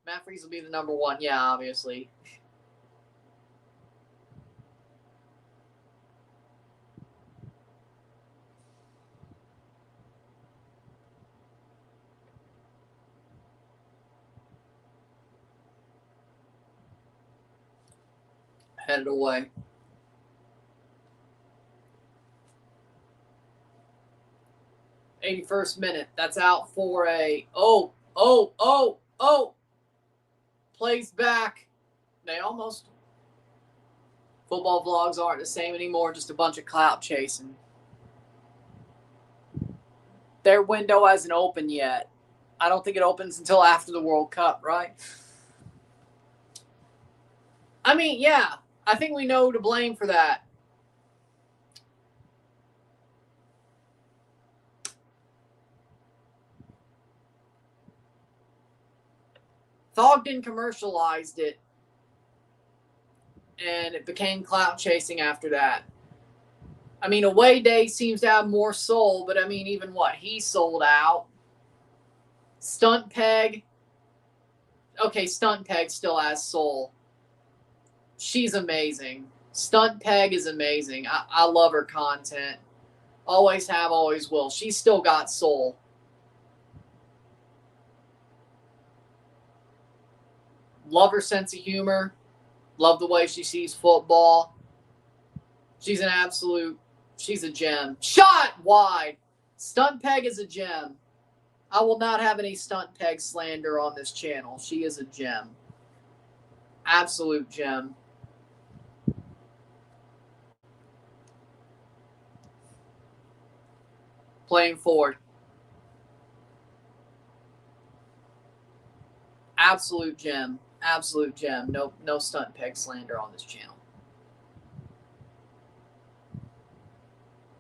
A: Matt Freese will be the number one. Yeah, obviously. Headed away. '81st minute. That's out for a. Oh. Plays back. They almost. Football vlogs aren't the same anymore. Just a bunch of clout chasing. Their window hasn't opened yet. I don't think it opens until after the World Cup, right? I mean, yeah. I think we know who to blame for that. Thogden commercialized it, and it became clout chasing after that. I mean, Away Day seems to have more soul, but I mean, even what? He sold out. Stunt Peg. Okay, Stunt Peg still has soul. She's amazing. Stunt Peg is amazing. I love her content. Always have, always will. She's still got soul. Love her sense of humor. Love the way she sees football. She's an absolute, she's a gem. Shot wide. Stunt Peg is a gem. I will not have any Stunt Peg slander on this channel. She is a gem. Absolute gem. Playing forward. Absolute gem. Absolute gem. No Stunt Peg slander on this channel.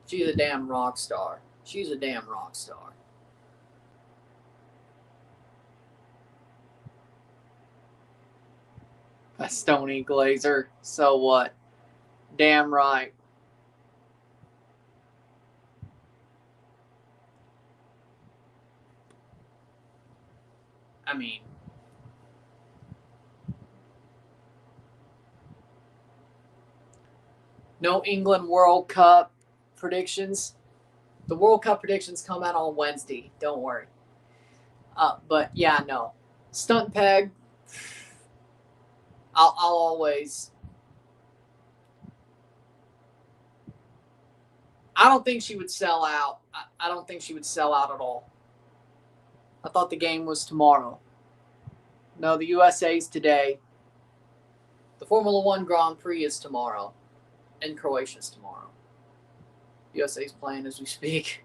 A: She's a damn rock star. She's a damn rock star. A Stony Glazer. So what? Damn right. I mean, no England World Cup predictions. The World Cup predictions come out on Wednesday. Don't worry. But yeah, no. Stunt Peg. I'll always. I don't think she would sell out. I don't think she would sell out at all. I thought the game was tomorrow. No, the USA's today. The Formula One Grand Prix is tomorrow. And Croatia's tomorrow. USA's playing as we speak.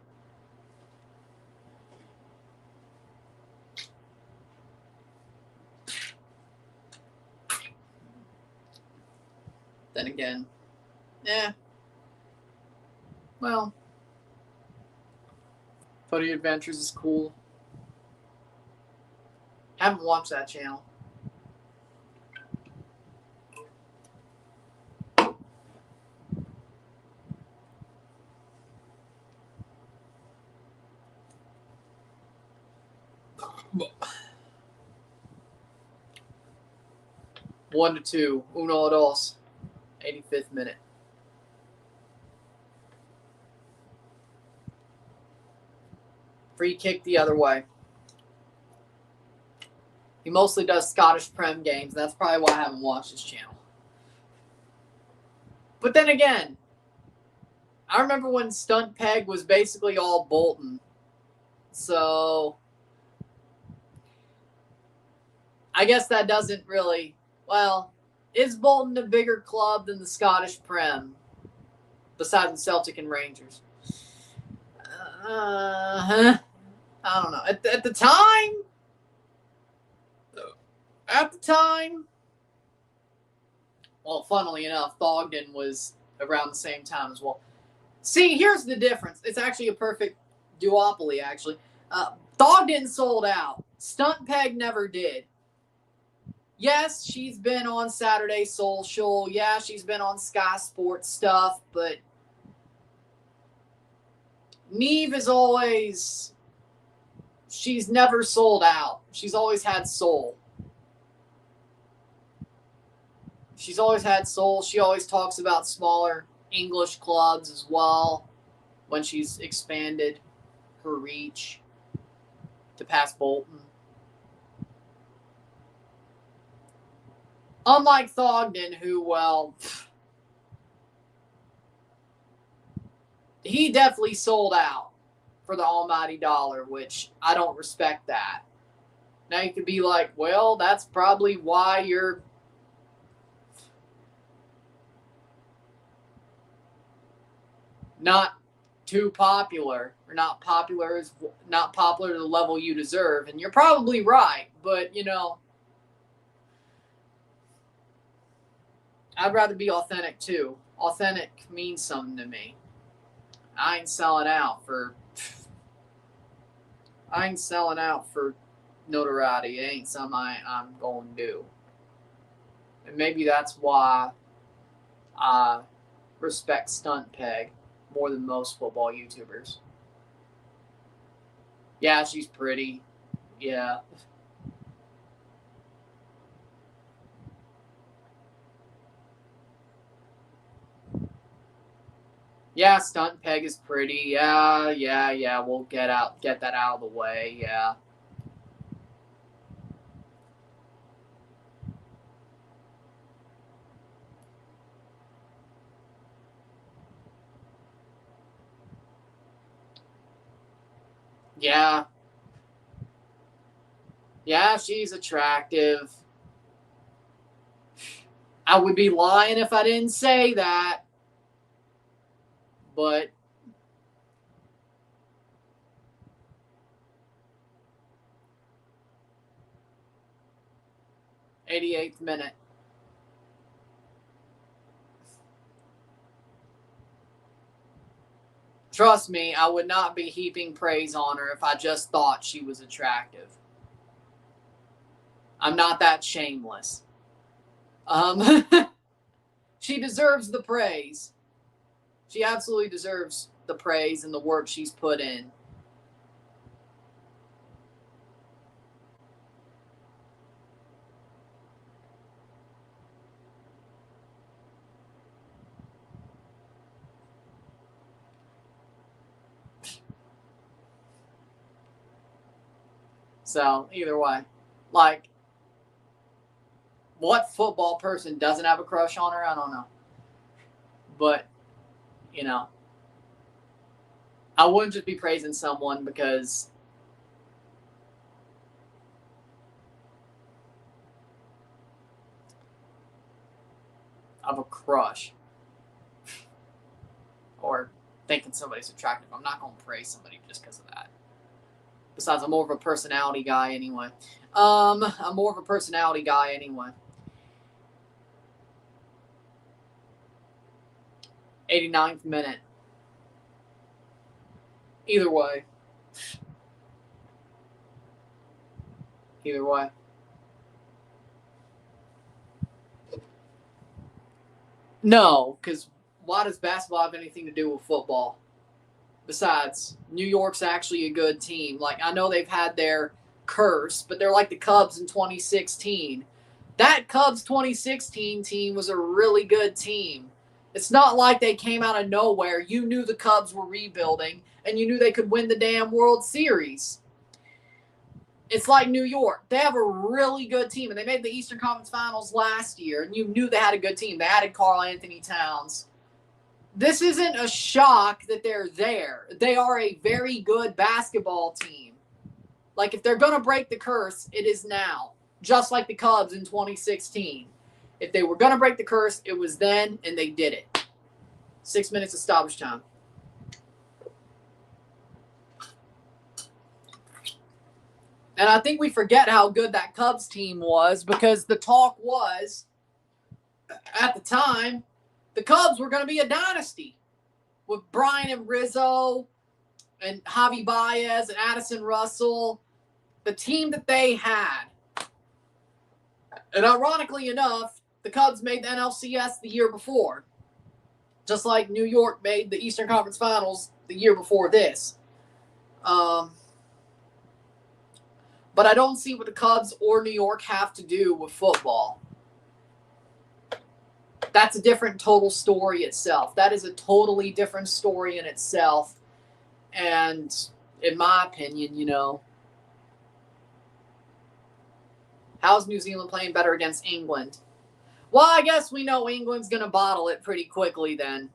A: Then again, well, Footy Adventures is cool. Haven't watched that channel. One to two. Uno dos. 85th minute. Free kick the other way. He mostly does Scottish Prem games. That's probably why I haven't watched his channel. But then again, I remember when Stunt Peg was basically all Bolton. So I guess that doesn't really, well, is Bolton a bigger club than the Scottish Prem? Besides the Celtic and Rangers. I don't know. At the time, well, funnily enough, Thogden was around the same time as well. See, here's the difference. It's actually a perfect duopoly, actually. Thogden sold out. Stunt Peg never did. Yes, she's been on Saturday Social. Yeah, she's been on Sky Sports stuff, but Neve is always, she's never sold out. She's always had soul. She's always had soul. She always talks about smaller English clubs as well when she's expanded her reach to past Bolton. Unlike Thogden, who, well, he definitely sold out for the almighty dollar, which I don't respect that. Now you could be like, well, that's probably why you're not too popular, or not popular to the level you deserve. And you're probably right, but you know, I'd rather be authentic too. Authentic means something to me. I ain't selling out for notoriety. It ain't something I'm going to do. And maybe that's why I respect Stunt Peg more than most football YouTubers. Yeah, she's pretty. Yeah. Yeah, Stunt Peg is pretty. Yeah. We'll get that out of the way. Yeah. Yeah. Yeah, she's attractive. I would be lying if I didn't say that. But '88th minute. Trust me, I would not be heaping praise on her if I just thought she was attractive. I'm not that shameless. She deserves the praise. She absolutely deserves the praise and the work she's put in. So, either way, like, what football person doesn't have a crush on her? I don't know. But, you know, I wouldn't just be praising someone because of a crush or thinking somebody's attractive. I'm not going to praise somebody just because of that. Besides, I'm more of a personality guy anyway. 89th minute. Either way. No, because why does basketball have anything to do with football? Besides, New York's actually a good team. Like, I know they've had their curse, but they're like the Cubs in 2016. That Cubs 2016 team was a really good team. It's not like they came out of nowhere. You knew the Cubs were rebuilding, and you knew they could win the damn World Series. It's like New York. They have a really good team, and they made the Eastern Conference Finals last year, and you knew they had a good team. They added Karl Anthony Towns. This isn't a shock that they're there. They are a very good basketball team. Like, if they're going to break the curse, it is now. Just like the Cubs in 2016. If they were going to break the curse, it was then, and they did it. 6 minutes of stoppage time. And I think we forget how good that Cubs team was, because the talk was, at the time, the Cubs were going to be a dynasty with Brian and Rizzo and Javi Baez and Addison Russell. the team that they had, and ironically enough, the Cubs made the NLCS the year before, just like New York made the Eastern Conference Finals the year before this. But I don't see what the Cubs or New York have to do with football. That's a different total story itself. That is a totally different story in itself. And in my opinion, you know, how's New Zealand playing better against England? Well, I guess we know England's going to bottle it pretty quickly then.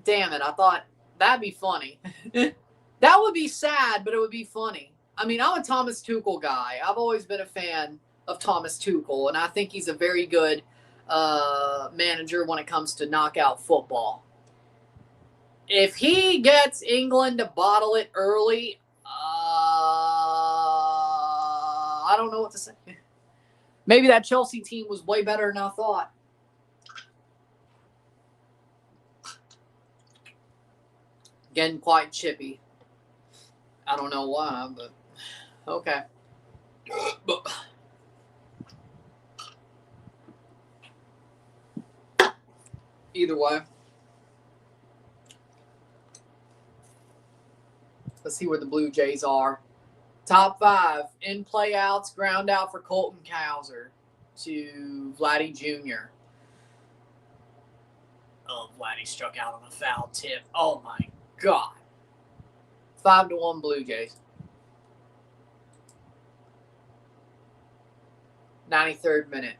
A: Damn it, I thought that'd be funny. That would be sad, but it would be funny. I mean, I'm a Thomas Tuchel guy. I've always been a fan of Thomas Tuchel, and I think he's a very good manager when it comes to knockout football. If he gets England to bottle it early, I don't know what to say. Maybe that Chelsea team was way better than I thought. Getting quite chippy. I don't know why, but okay. Either way. Let's see where the Blue Jays are. Top 5 in playouts, ground out for Colton Cowser to Vladdy Jr. Oh, Vladdy struck out on a foul tip. Oh my God. 5-1 Blue Jays. 93rd minute.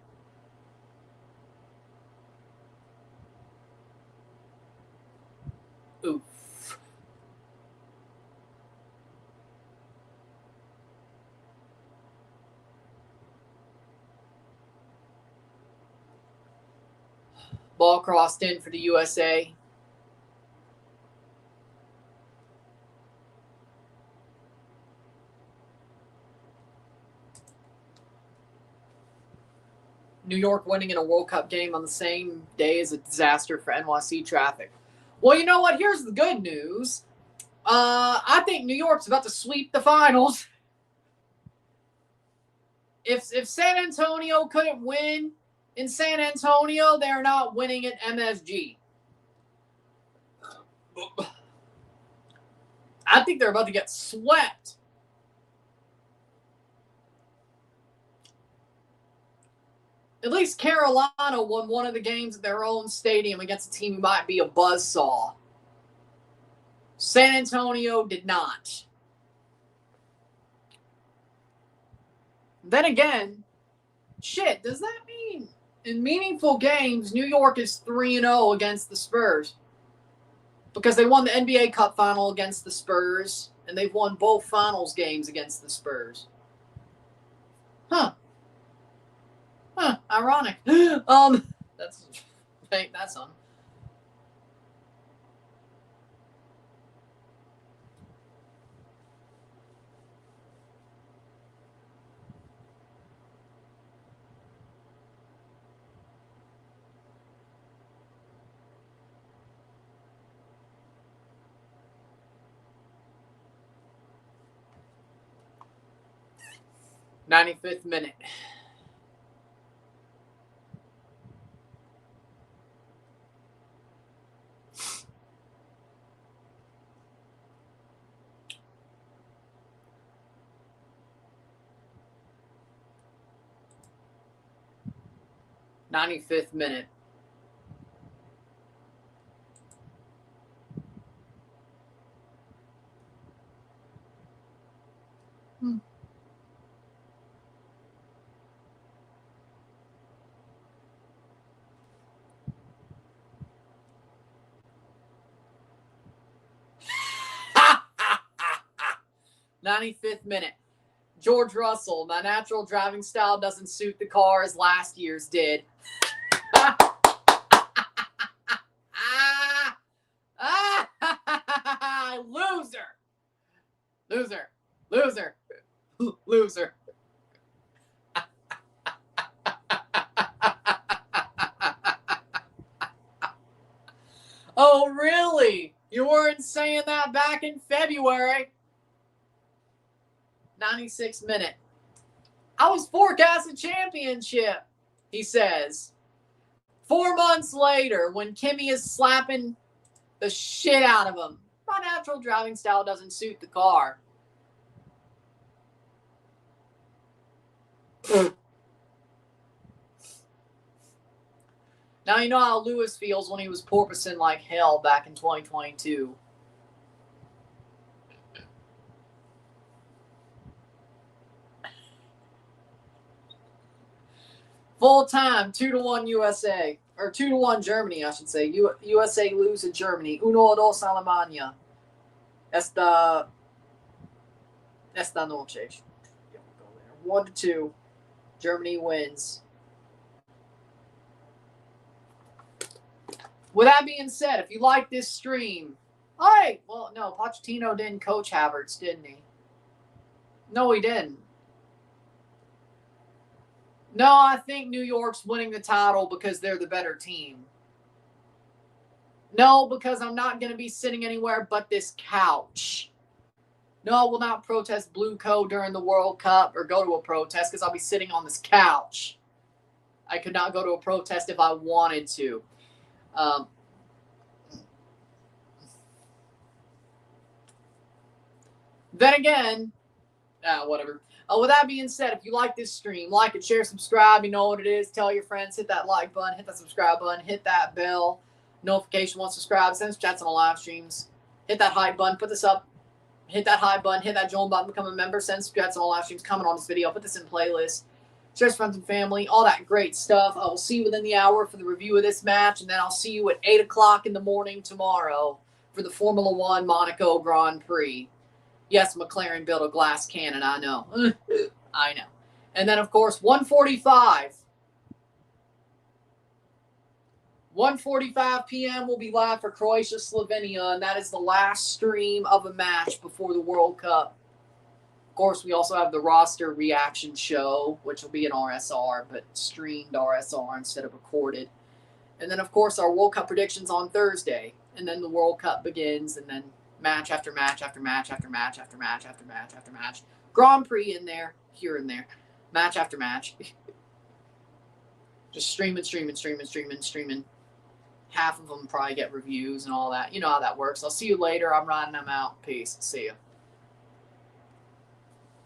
A: Oof. Ball crossed in for the USA. New York winning in a World Cup game on the same day is a disaster for NYC traffic. Well, you know what? Here's the good news. I think New York's about to sweep the finals. If San Antonio couldn't win in San Antonio, they're not winning at MSG. I think they're about to get swept. At least Carolina won one of the games at their own stadium against a team who might be a buzzsaw. San Antonio did not. Then again, shit, does that mean in meaningful games, New York is 3-0 against the Spurs? Because they won the NBA Cup final against the Spurs, and they've won both finals games against the Spurs. Ironic. That's on. '95th minute. '95th minute. '95th minute. George Russell, my natural driving style doesn't suit the car as last year's did. Loser. Oh, really? You weren't saying that back in February. 96th minute. I was forecasting championship, he says. 4 months later, when Kimmy is slapping the shit out of him. My natural driving style doesn't suit the car. Now you know how Lewis feels when he was porpoising like hell back in 2022. Full time, 2-1 USA. Or 2-1 Germany, I should say. USA lose to Germany. 1-2 Alemania. Esta noche. 1-2. Germany wins. With that being said, if you like this stream, hey, well, no, Pochettino didn't coach Havertz, didn't he? No, he didn't. No, I think New York's winning the title because they're the better team. No, because I'm not going to be sitting anywhere but this couch. No, I will not protest Blue Co during the World Cup or go to a protest because I'll be sitting on this couch. I could not go to a protest if I wanted to. Then again, whatever. With that being said, if you like this stream, like it, share, subscribe. You know what it is. Tell your friends. Hit that like button. Hit that subscribe button. Hit that bell notification once subscribed. Send us chats on the live streams. Hit that hype button. Put this up. Hit that hype button. Hit that join button. Become a member. Send us chats on the live streams. Comment on this video. Put this in playlist. Share with friends and family. All that great stuff. I will see you within the hour for the review of this match. And then I'll see you at 8 o'clock in the morning tomorrow for the Formula One Monaco Grand Prix. Yes, McLaren built a glass cannon, I know. I know. And then, of course, 1:45 p.m. will be live for Croatia, Slovenia, and that is the last stream of a match before the World Cup. Of course, we also have the roster reaction show, which will be an RSR, but streamed RSR instead of recorded. And then, of course, our World Cup predictions on Thursday. And then the World Cup begins, and then match after match after match after match after match after match after match. Grand Prix in there, here and there. Match after match. Just streaming. Half of them probably get reviews and all that. You know how that works. I'll see you later. I'm riding them out. Peace. See you.